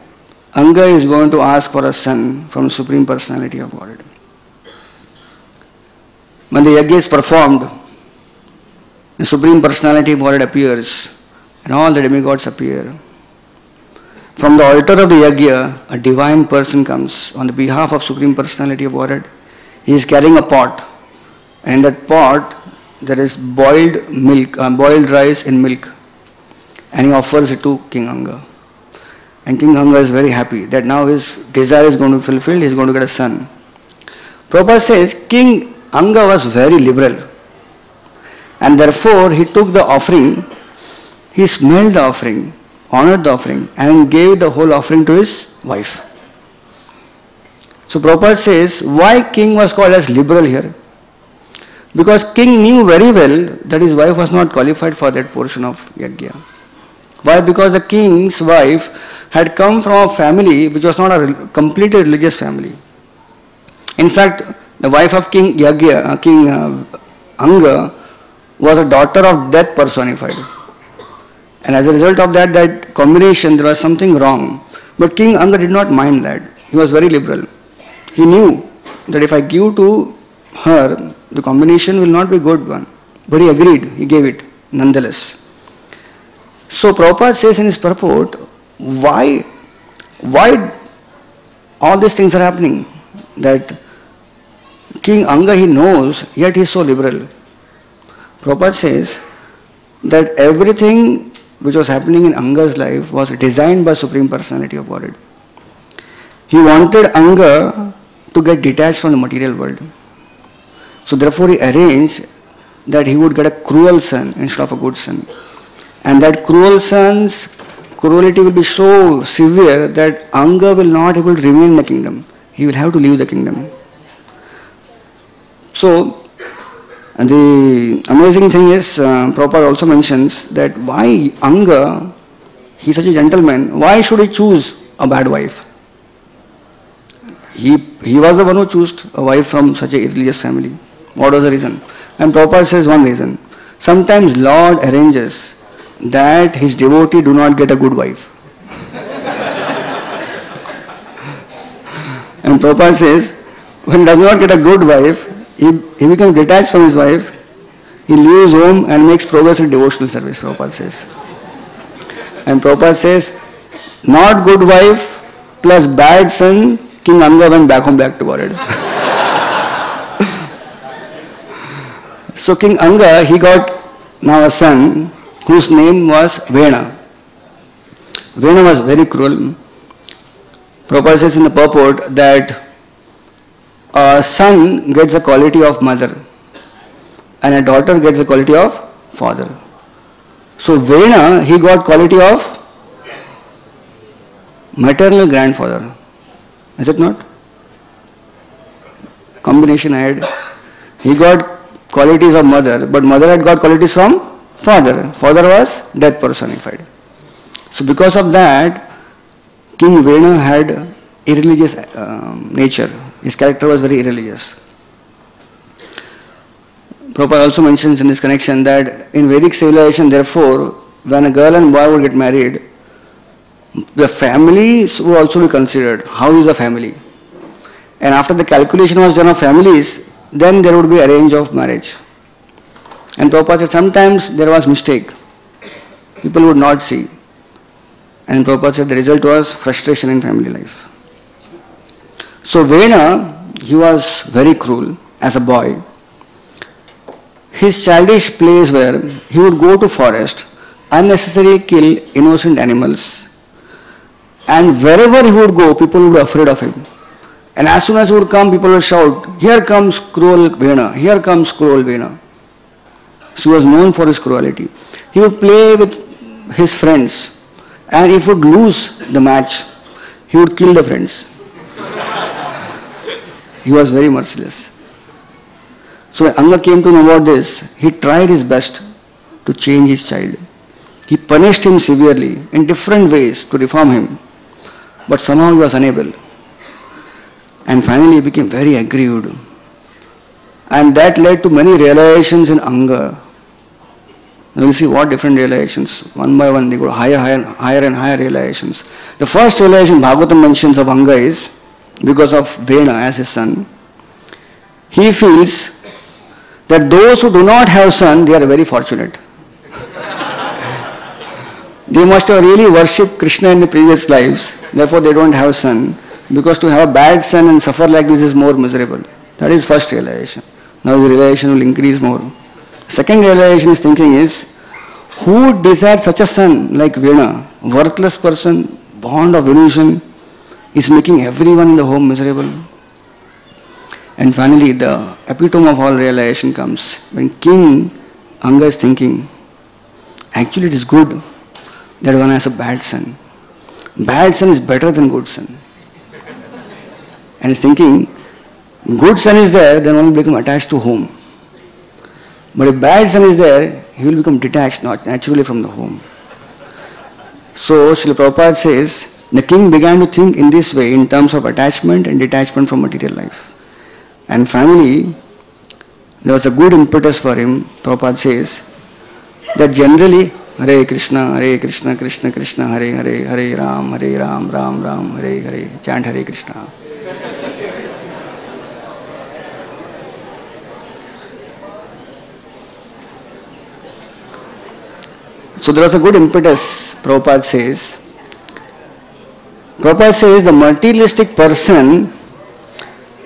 S1: Anga is going to ask for a son from the Supreme Personality of Godhead. When the Yajna is performed, the Supreme Personality of Godhead appears and all the demigods appear. From the altar of the Yajna, a divine person comes on the behalf of Supreme Personality of Godhead. He is carrying a pot, and in that pot there is boiled milk, boiled rice in milk, and he offers it to King Anga. And King Anga is very happy that now his desire is going to be fulfilled, he is going to get a son. Prabhupada says King Anga was very liberal, and therefore he took the offering, he smelled the offering, honored the offering, and gave the whole offering to his wife. So Prabhupada says, why king was called as liberal here? Because king knew very well that his wife was not qualified for that portion of Yajna. Why? Because the king's wife had come from a family which was not a completely religious family. In fact, the wife of King Yajna, King Anga, was a daughter of death personified. And as a result of that combination, there was something wrong. But King Anga did not mind that. He was very liberal. He knew that if I give to her, the combination will not be a good one. But he agreed, he gave it nonetheless. So Prabhupada says in his purport, why all these things are happening? That King Anga, he knows, yet he is so liberal. Prabhupada says that everything which was happening in Anga's life was designed by Supreme Personality of Godhead. He wanted Anga to get detached from the material world. So therefore he arranged that he would get a cruel son instead of a good son. And that cruel son's cruelty will be so severe that Anga will not able to remain in the kingdom. He will have to leave the kingdom. So, the amazing thing is, Prabhupada also mentions that why Anga, he is such a gentleman, why should he choose a bad wife? He was the one who chose a wife from such a religious family. What was the reason? And Prabhupada says one reason. Sometimes Lord arranges that his devotee do not get a good wife. And Prabhupada says, when he does not get a good wife, he becomes detached from his wife, he leaves home and makes progress in devotional service, Prabhupada says. And Prabhupada says, not good wife plus bad son, King Anga went back home back to Godhead. So King Anga, he got now a son whose name was Vena. Vena was very cruel. Prabhupada says in the purport that a son gets the quality of mother and a daughter gets the quality of father. So Vena, he got quality of maternal grandfather. Is it not? Combination I had. He got qualities of mother, but mother had got qualities from father. Father was death personified. So because of that, King Vena had irreligious nature. His character was very irreligious. Prabhupada also mentions in this connection that in Vedic civilization, therefore, when a girl and boy would get married, the families would also be considered. How is the family? And after the calculation was done of families, then there would be arrange of marriage. And Prabhupada said sometimes there was mistake. People would not see. And Prabhupada said the result was frustration in family life. So Vena, he was very cruel as a boy. His childish plays were he would go to forest, unnecessarily kill innocent animals. And wherever he would go, people would be afraid of him. And as soon as he would come, people would shout, here comes cruel Vena, here comes cruel Vena. So he was known for his cruelty. He would play with his friends, and if he would lose the match, he would kill the friends. He was very merciless. So when Anga came to know about this, he tried his best to change his child. He punished him severely in different ways to reform him, but somehow he was unable. And finally he became very aggrieved. And that led to many realizations in Anga. Now we'll see what different realizations. One by one they go higher and higher realizations. The first realization Bhagavatam mentions of Anga is because of Vena as his son. He feels that those who do not have son, they are very fortunate. They must have really worshipped Krishna in the previous lives, therefore they don't have son. Because to have a bad son and suffer like this is more miserable. That is first realization. Now his realization will increase more. Second realization is thinking is, who desires such a son like Vena? Worthless person, bond of illusion, is making everyone in the home miserable. And finally the epitome of all realization comes when King Anga is thinking, actually it is good that one has a bad son. Bad son is better than good son. And he's thinking, good son is there, then one will become attached to home. But if bad son is there, he will become detached, not naturally from the home. So Srila Prabhupada says, the king began to think in this way in terms of attachment and detachment from material life. And finally, there was a good impetus for him. Prabhupada says that generally, Hare Krishna, Krishna Krishna, Hare Hare, Hare Ram, Ram Ram, Hare Hare. Chant Hare Krishna. So there was a good impetus, Prabhupada says the materialistic person,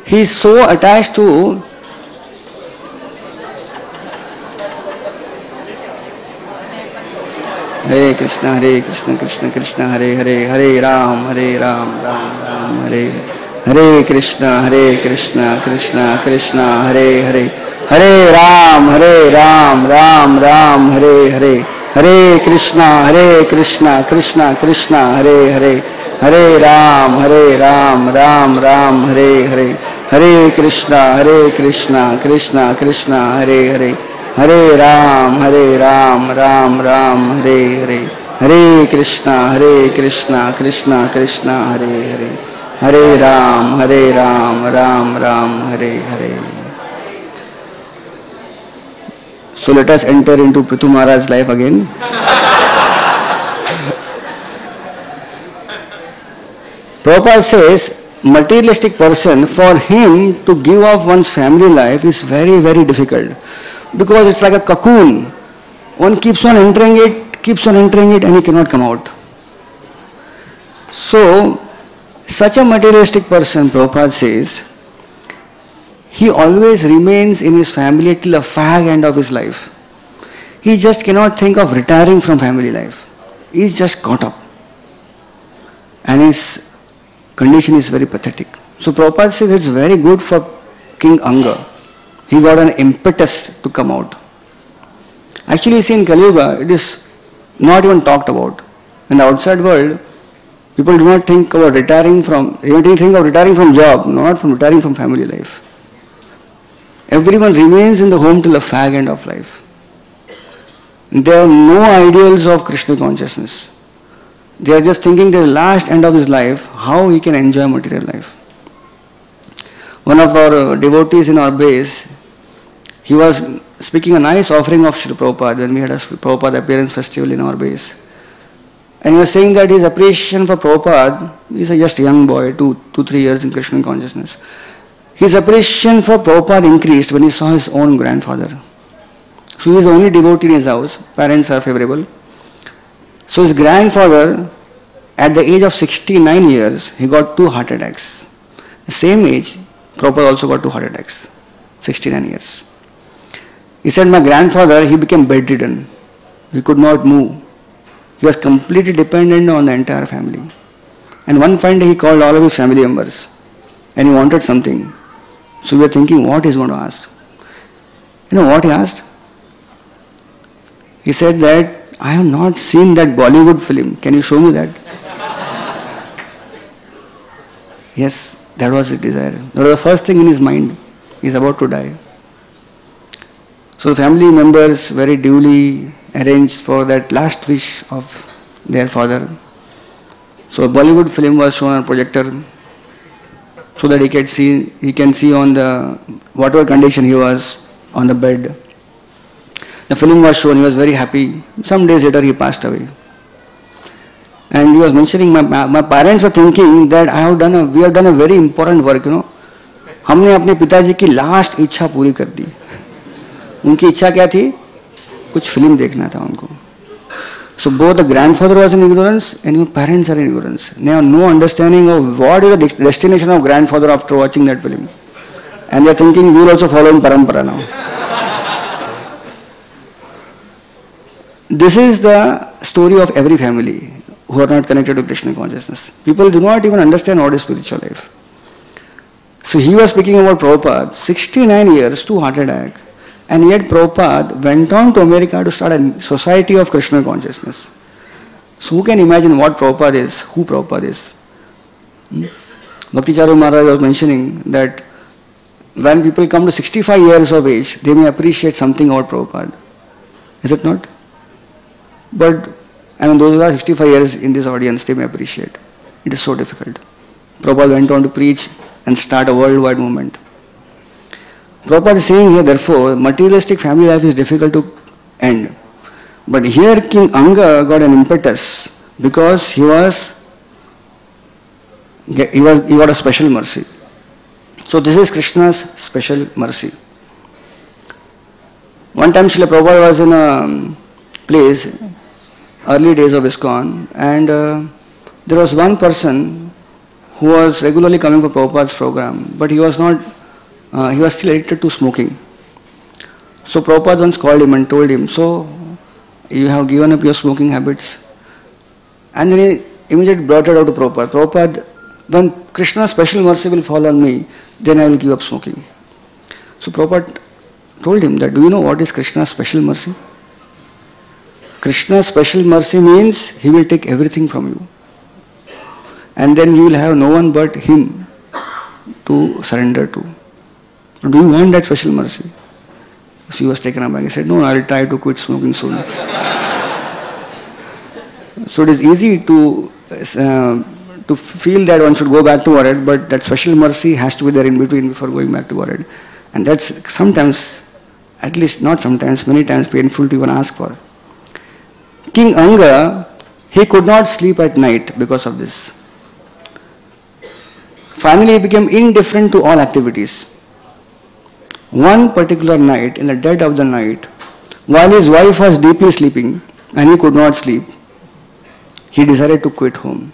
S1: he is so attached to Hare Krishna, Krishna Krishna, Hare Hare, Hare Ram, Ram Ram, Hare Krishna, Krishna Krishna, Hare Hare, Hare Ram, Ram Ram, Hare Hare, Hare Krishna, Krishna Krishna, Hare Hare, Hare Ram, Ram Ram, Hare Hare, Hare Krishna, Krishna Krishna, Hare Hare, Hare Ram, Ram Ram, Hare Hare, Hare Krishna, Krishna Krishna, Hare Hare, Hare Ram, Ram Ram, Hare Hare. So let us enter into Prithu Maharaj's life again. Prabhupada says, materialistic person, for him to give up one's family life is very, very difficult. Because it's like a cocoon. One keeps on entering it, and he cannot come out. So, such a materialistic person, Prabhupada says, he always remains in his family till the fag end of his life. He just cannot think of retiring from family life. He is just caught up. And his condition is very pathetic. So Prabhupada says it's very good for King Anga. He got an impetus to come out. Actually, see, in Kali Yuga, it is not even talked about. In the outside world, people do not think about retiring from job, not from retiring from family life. Everyone remains in the home till the fag end of life. There are no ideals of Krishna consciousness. They are just thinking till the last end of his life, how he can enjoy material life. One of our devotees in our base, he was speaking a nice offering of Srila Prabhupada when we had a Prabhupada appearance festival in our base. And he was saying that his appreciation for Prabhupada, he's a just young boy, 2-3 years in Krishna consciousness. His appreciation for Prabhupada increased when he saw his own grandfather. So he is the only devotee in his house, parents are favorable. So his grandfather, at the age of 69 years, he got 2 heart attacks. The same age, Prabhupada also got 2 heart attacks, 69 years. He said, my grandfather, he became bedridden. He could not move. He was completely dependent on the entire family. And one fine day he called all of his family members and he wanted something. So we were thinking what he's going to ask. You know what he asked? He said that, I have not seen that Bollywood film. Can you show me that? Yes, that was his desire. That was the first thing in his mind. He's about to die. So the family members very duly arranged for that last wish of their father. So a Bollywood film was shown on projector so that he can see on the whatever condition he was on the bed. The film was shown, he was very happy. Some days later he passed away. And he was mentioning, my parents were thinking that we have done a very important work, हमने अपने पिताजी की last इच्छा पूरी कर दी. उनकी इच्छा क्या थी? कुछ फिल्म देखना था उनको. So both the grandfather was in ignorance and your parents are in ignorance. They have no understanding of what is the destination of grandfather after watching that film. And they are thinking we will also follow in parampara now. This is the story of every family who are not connected to Krishna consciousness. People do not even understand what is spiritual life. So he was speaking about Prabhupada, 69 years, 2 heart attack, and yet Prabhupada went on to America to start a society of Krishna consciousness. So who can imagine what Prabhupada is, who Prabhupada is? Bhakti Charu Maharaj was mentioning that when people come to 65 years of age, they may appreciate something about Prabhupada. Is it not? But those who are 65 years in this audience, they may appreciate. It is so difficult. Prabhupada went on to preach and start a worldwide movement. Prabhupada is saying here, therefore, materialistic family life is difficult to end. But here King Anga got an impetus because he got a special mercy. So this is Krishna's special mercy. One time Srila Prabhupada was in a place early days of ISKCON, and there was one person who was regularly coming for Prabhupada's program, but he was not, he was still addicted to smoking. So Prabhupada once called him and told him, so you have given up your smoking habits? And then he immediately brought it out to Prabhupada. Prabhupada, when Krishna's special mercy will fall on me, then I will give up smoking. So Prabhupada told him that, do you know what is Krishna's special mercy? Krishna's special mercy means he will take everything from you. And then you will have no one but him to surrender to. So do you want that special mercy? So he was taken aback. He said, no, I will try to quit smoking soon. So it is easy to feel that one should go back to Warhead, but that special mercy has to be there in between before going back to Warhead. And that's sometimes, at least not sometimes, many times painful to even ask for. King Anga, he could not sleep at night because of this. Finally, he became indifferent to all activities. One particular night, in the dead of the night, while his wife was deeply sleeping and he could not sleep, he decided to quit home.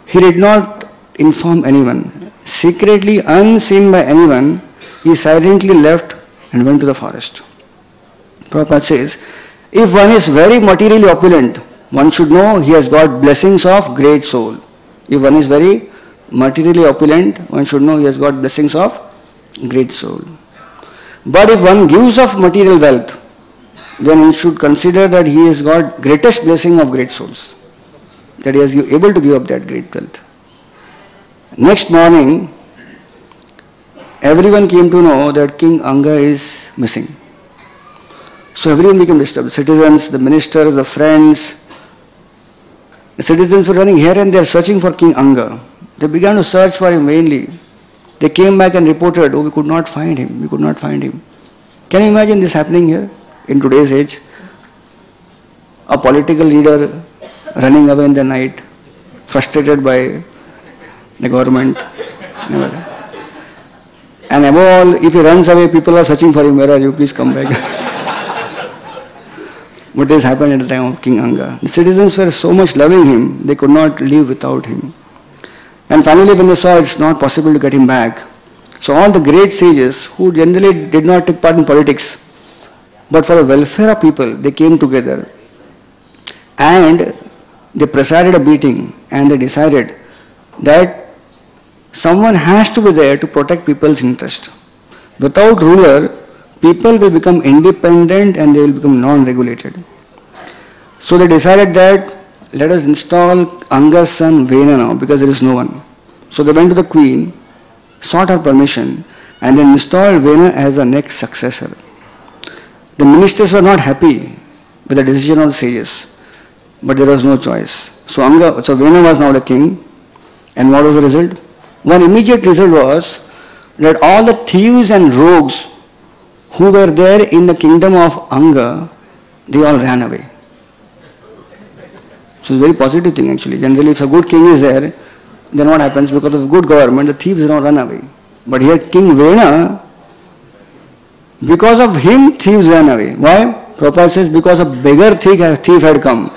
S1: He did not inform anyone. Secretly, unseen by anyone, he silently left and went to the forest. Prabhupada says, if one is very materially opulent, one should know he has got blessings of great soul. If one is very materially opulent, one should know he has got blessings of great soul. But if one gives of material wealth, then one should consider that he has got greatest blessing of great souls, that he is able to give up that great wealth. Next morning, everyone came to know that King Anga is missing. So everyone became disturbed. The citizens, the ministers, the friends. The citizens were running here and there searching for King Anga. They began to search for him vainly. They came back and reported, oh, we could not find him, we could not find him. Can you imagine this happening here in today's age? A political leader running away in the night, frustrated by the government. And above all, if he runs away, people are searching for him, where are you, please come back. What has happened at the time of King Anga? The citizens were so much loving him, they could not live without him. And finally, when they saw it's not possible to get him back, so all the great sages who generally did not take part in politics, but for the welfare of people, they came together and they presided a meeting and they decided that someone has to be there to protect people's interest. Without ruler, people will become independent and they will become non-regulated. So they decided that let us install Anga's son Vena now, because there is no one. So they went to the queen, sought her permission, and then installed Vena as the next successor. The ministers were not happy with the decision of the sages, but there was no choice. So Vena was now the king, and what was the result? One immediate result was that all the thieves and rogues who were there in the kingdom of Anga, they all ran away. So it's a very positive thing actually. Generally, if a good king is there, then what happens? Because of good government, the thieves don't run away. But here King Vena, because of him, thieves ran away. Why? Prabhupada says because a bigger thief had come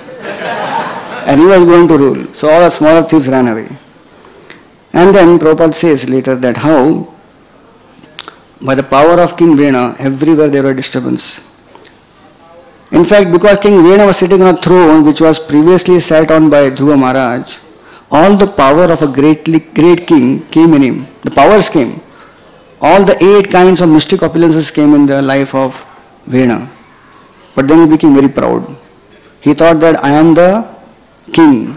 S1: and he was going to rule. So all the smaller thieves ran away. And then Prabhupada says later that how by the power of King Vena, everywhere there were disturbance. In fact, because King Vena was sitting on a throne which was previously sat on by Dhruva Maharaj, all the power of a great king came in him. The powers came. All the 8 kinds of mystic opulences came in the life of Vena. But then he became very proud. He thought that I am the king.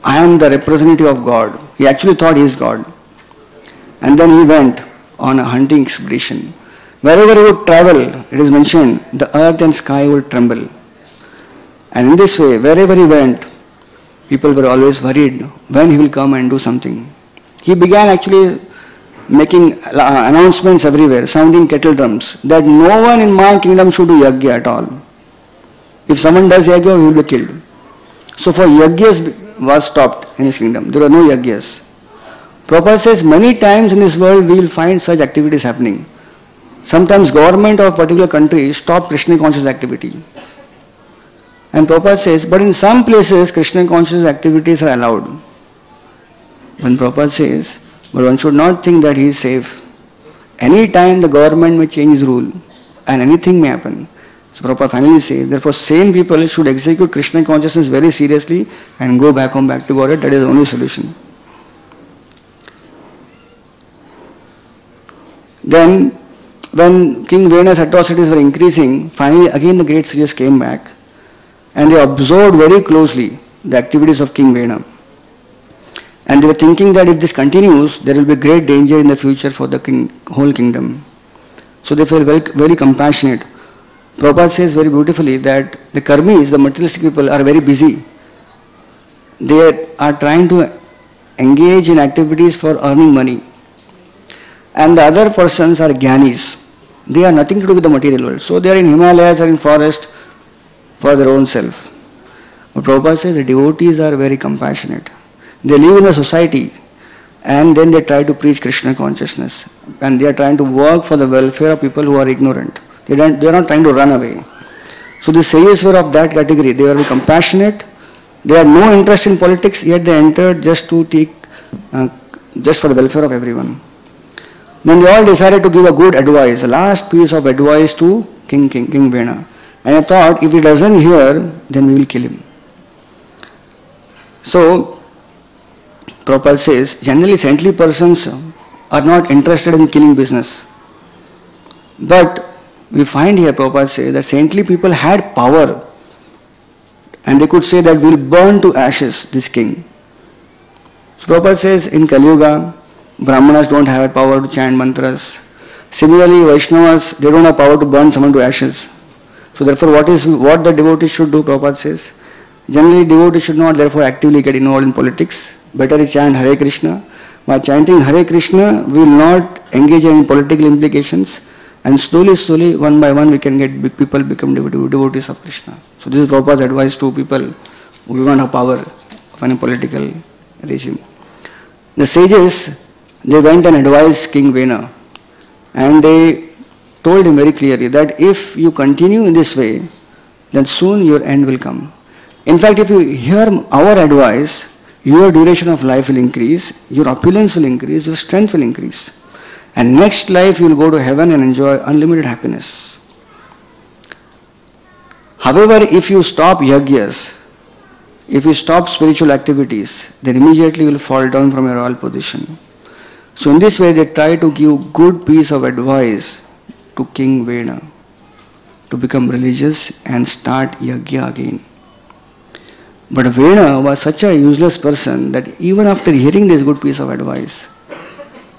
S1: I am the representative of God. He actually thought he is God. And then he went on a hunting expedition. Wherever he would travel, it is mentioned, the earth and sky would tremble. And in this way, wherever he went, people were always worried when he will come and do something. He began actually making announcements everywhere, sounding kettle drums, that no one in my kingdom should do yajna at all. If someone does yajna, he will be killed. So for yajnas was stopped in his kingdom. There were no yajnas. Prabhupada says many times in this world we will find such activities happening. Sometimes government of a particular country stop Krishna conscious activity. And Prabhupada says, but in some places Krishna conscious activities are allowed. When Prabhupada says, but one should not think that he is safe. Any time the government may change rule and anything may happen. So Prabhupada finally says, therefore sane people should execute Krishna consciousness very seriously and go back home, back to Godhead. That is the only solution. Then, when King Vena's atrocities were increasing, finally again the great sages came back and they observed very closely the activities of King Vena. And they were thinking that if this continues, there will be great danger in the future for the whole kingdom. So they felt very, very compassionate. Prabhupada says very beautifully that the karmis, the materialistic people, are very busy. They are trying to engage in activities for earning money. And the other persons are jnanis. They have nothing to do with the material world. So they are in Himalayas or in forest for their own self. But Prabhupada says the devotees are very compassionate. They live in a society and then they try to preach Krishna consciousness. And they are trying to work for the welfare of people who are ignorant. They are not trying to run away. So the sages were of that category. They were very compassionate. They had no interest in politics, yet they entered just to take, just for the welfare of everyone. Then they all decided to give a good advice, the last piece of advice to King Vena. And I thought, if he doesn't hear, then we will kill him. So, Prabhupada says, generally saintly persons are not interested in killing business. But we find here, Prabhupada says, that saintly people had power. And they could say that we will burn to ashes this king. So Prabhupada says, in Kali Yuga, Brahmanas don't have power to chant mantras. Similarly, Vaishnavas, they don't have power to burn someone to ashes. So therefore, what the devotee should do, Prabhupada says? Generally, devotee should not therefore actively get involved in politics. Better is chant Hare Krishna. By chanting Hare Krishna, we will not engage in political implications. And slowly, one by one, we can get big people become devotees of Krishna. So this is Prabhupada's advice to people who do not have power of any political regime. The sages, they went and advised King Vena. And they told him very clearly that if you continue in this way, then soon your end will come. In fact, if you hear our advice, your duration of life will increase, your opulence will increase, your strength will increase. And next life you will go to heaven and enjoy unlimited happiness. However, if you stop yagyas, if you stop spiritual activities, then immediately you will fall down from your royal position. So in this way they try to give good piece of advice to King Vena to become religious and start yagya again. But Vena was such a useless person that even after hearing this good piece of advice,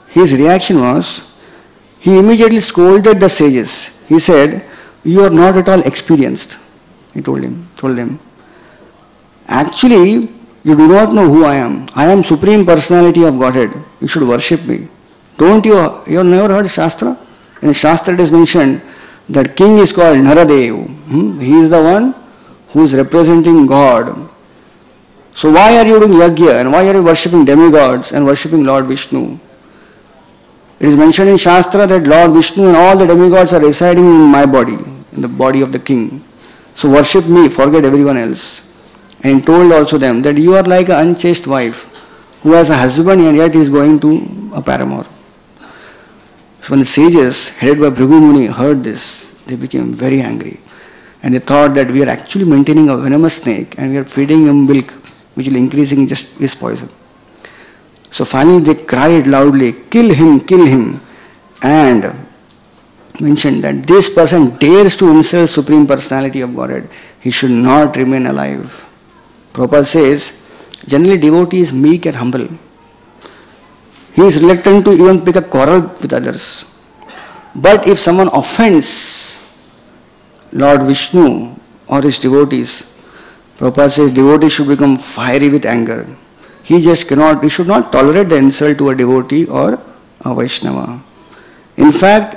S1: his reaction was, he immediately scolded the sages. He said, you are not at all experienced, he told them. Actually, you do not know who I am. I am Supreme Personality of Godhead. You should worship me. You have never heard Shastra? In Shastra it is mentioned that king is called Naradev. He is the one who is representing God. So why are you doing yagya and why are you worshipping demigods and worshipping Lord Vishnu? It is mentioned in Shastra that Lord Vishnu and all the demigods are residing in my body, in the body of the king. So worship me, forget everyone else. And told also them that you are like an unchaste wife who has a husband and yet is going to a paramour. So when the sages headed by Bhrigu Muni heard this, they became very angry. And they thought that we are actually maintaining a venomous snake and we are feeding him milk which will increasing just his poison. So finally they cried loudly, kill him, and mentioned that this person dares to insult Supreme Personality of Godhead. He should not remain alive. Prabhupada says, generally devotee is meek and humble. He is reluctant to even pick a quarrel with others. But if someone offends Lord Vishnu or his devotees, Prabhupada says devotees should become fiery with anger. He should not tolerate the insult to a devotee or a Vaishnava. In fact,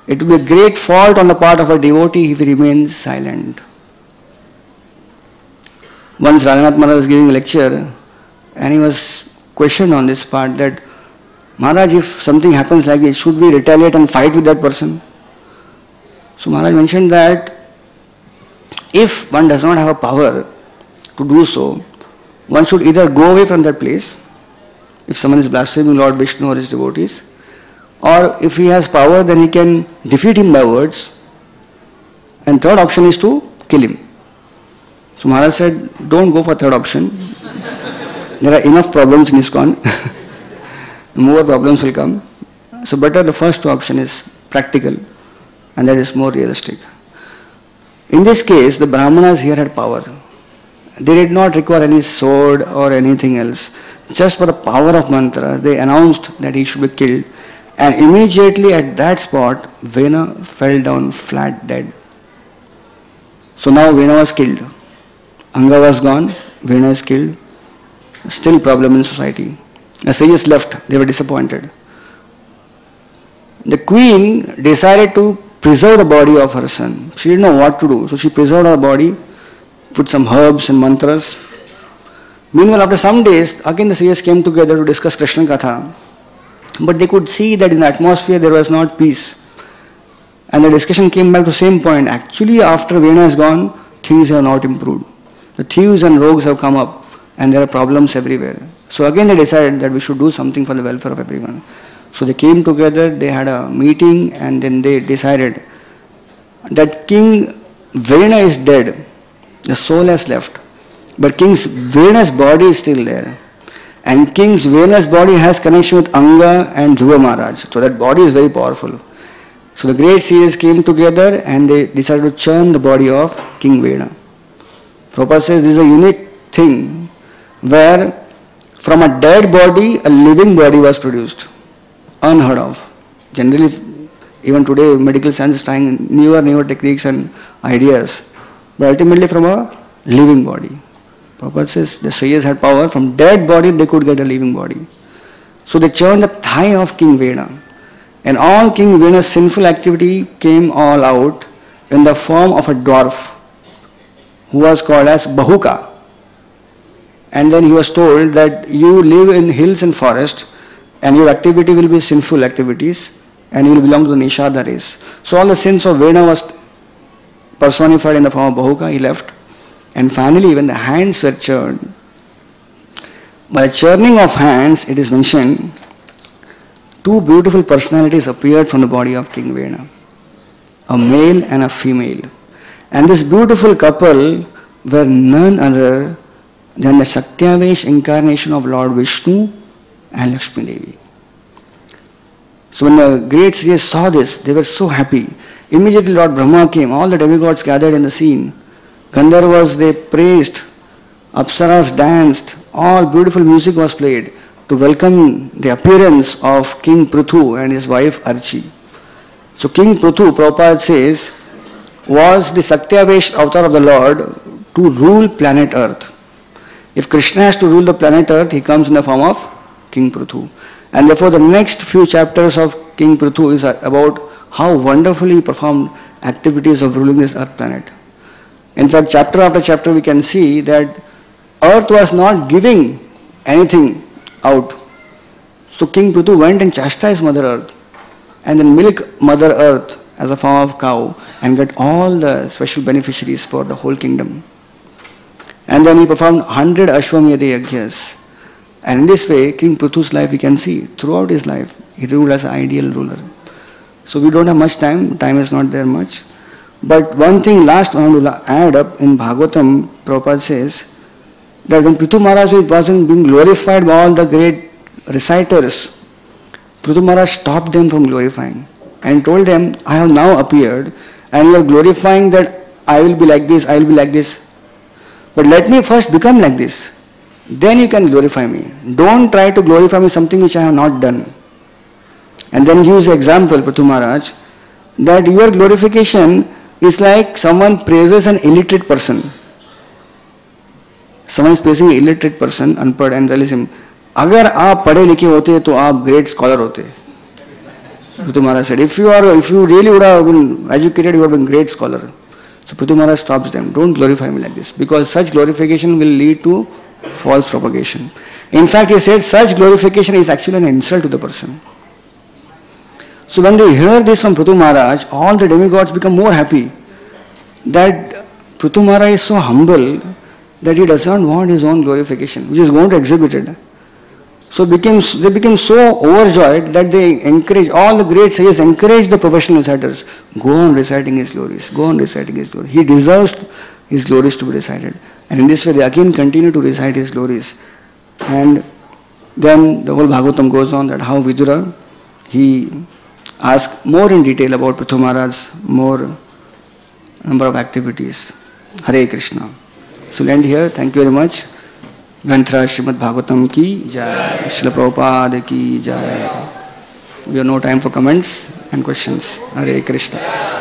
S1: it will be a great fault on the part of a devotee if he remains silent. Once Radhanath Maharaj was giving a lecture and he was questioned on this part that, Maharaj, if something happens like this, should we retaliate and fight with that person? So Maharaj mentioned that if one does not have a power to do so, one should either go away from that place, if someone is blaspheming Lord Vishnu or his devotees, or if he has power, then he can defeat him by words. And third option is to kill him. So Maharaj said, don't go for third option. There are enough problems in ISKCON. More problems will come. So better the first option is practical, and that is more realistic. In this case, the Brahmanas here had power. They did not require any sword or anything else. Just for the power of mantra, they announced that he should be killed. And immediately at that spot, Vena fell down flat dead. So now Vena was killed. Anga was gone, Vena is killed. Still problem in society. The sages left, they were disappointed. The queen decided to preserve the body of her son. She didn't know what to do, so she preserved her body, put some herbs and mantras. Meanwhile, after some days, again the sages came together to discuss Krishna Katha. But they could see that in the atmosphere there was not peace. And the discussion came back to the same point. Actually, after Vena is gone, things have not improved. The thieves and rogues have come up, and there are problems everywhere. So again they decided that we should do something for the welfare of everyone. So they came together, they had a meeting, and then they decided that King Vena is dead. The soul has left. But King Vena's body is still there. And King Vena's body has connection with Anga and Dhruva Maharaj. So that body is very powerful. So the great seers came together and they decided to churn the body of King Vena. Prabhupada says this is a unique thing where from a dead body, a living body was produced. Unheard of. Generally, even today, medical science is trying newer techniques and ideas. But ultimately from a living body. Prabhupada says the sages had power. From dead body, they could get a living body. So they churned the thigh of King Vena. And all King Vena's sinful activity came all out in the form of a dwarf who was called as Bahuka. And then he was told that you live in hills and forest and your activity will be sinful activities and you will belong to the Nishada race. So all the sins of Vena was personified in the form of Bahuka. He left. And finally when the hands were churned, by the churning of hands, it is mentioned, two beautiful personalities appeared from the body of King Vena, a male and a female. And this beautiful couple were none other than the Satyavesh incarnation of Lord Vishnu and Lakshmi Devi. So when the great sages saw this, they were so happy. Immediately Lord Brahma came, all the demigods gathered in the scene. Gandharvas, they praised, Apsaras danced, all beautiful music was played to welcome the appearance of King Prithu and his wife Archi. So King Prithu, Prabhupada says, was the Satyavesh avatar of the Lord to rule planet Earth. If Krishna has to rule the planet Earth, he comes in the form of King Prithu. And therefore the next few chapters of King Prithu is about how wonderfully he performed activities of ruling this earth planet. In fact, chapter after chapter we can see that earth was not giving anything out. So King Prithu went and chastised Mother Earth and then milk Mother Earth as a form of cow and get all the special beneficiaries for the whole kingdom. And then he performed 100 Ashwamedha Yajnas. And in this way, King Prithu's life we can see throughout his life, he ruled as an ideal ruler. So we don't have much time is not there much. But one thing last I want to add up in Bhagavatam, Prabhupada says that when Prithu Maharaj wasn't being glorified by all the great reciters, Prithu Maharaj stopped them from glorifying and told them, I have now appeared and you are glorifying that I will be like this, I will be like this. But let me first become like this. Then you can glorify me. Don't try to glorify me something which I have not done. And then he used the example, Prithu Maharaj, that your glorification is like someone praises an illiterate person. Someone is praising an illiterate person, unpad, and tells him, अगर आप पढ़े लिखे होते तो आप great scholar होते. Prithu Maharaj said, if you really would have been educated, you would have been great scholar. So Prithu Maharaj stops them. Don't glorify me like this, because such glorification will lead to false propagation. In fact, he said such glorification is actually an insult to the person. So when they hear this from Prithu Maharaj, all the demigods become more happy that Prithu Maharaj is so humble that he does not want his own glorification, which is going to exhibit it. So they became so overjoyed that they encourage, all the great sages encourage the professional reciters, go on reciting his glories, go on reciting his glories. He deserves his glories to be recited. And in this way they again continue to recite his glories. And then the whole Bhagavatam goes on that how Vidura, he asks more in detail about Prithu Maharaj's more number of activities. Hare Krishna. So we'll end here. Thank you very much. Granthra Srimad Bhagavatam ki jai, Srila Prabhupada ki jai. We have no time for comments and questions. Hare Krishna.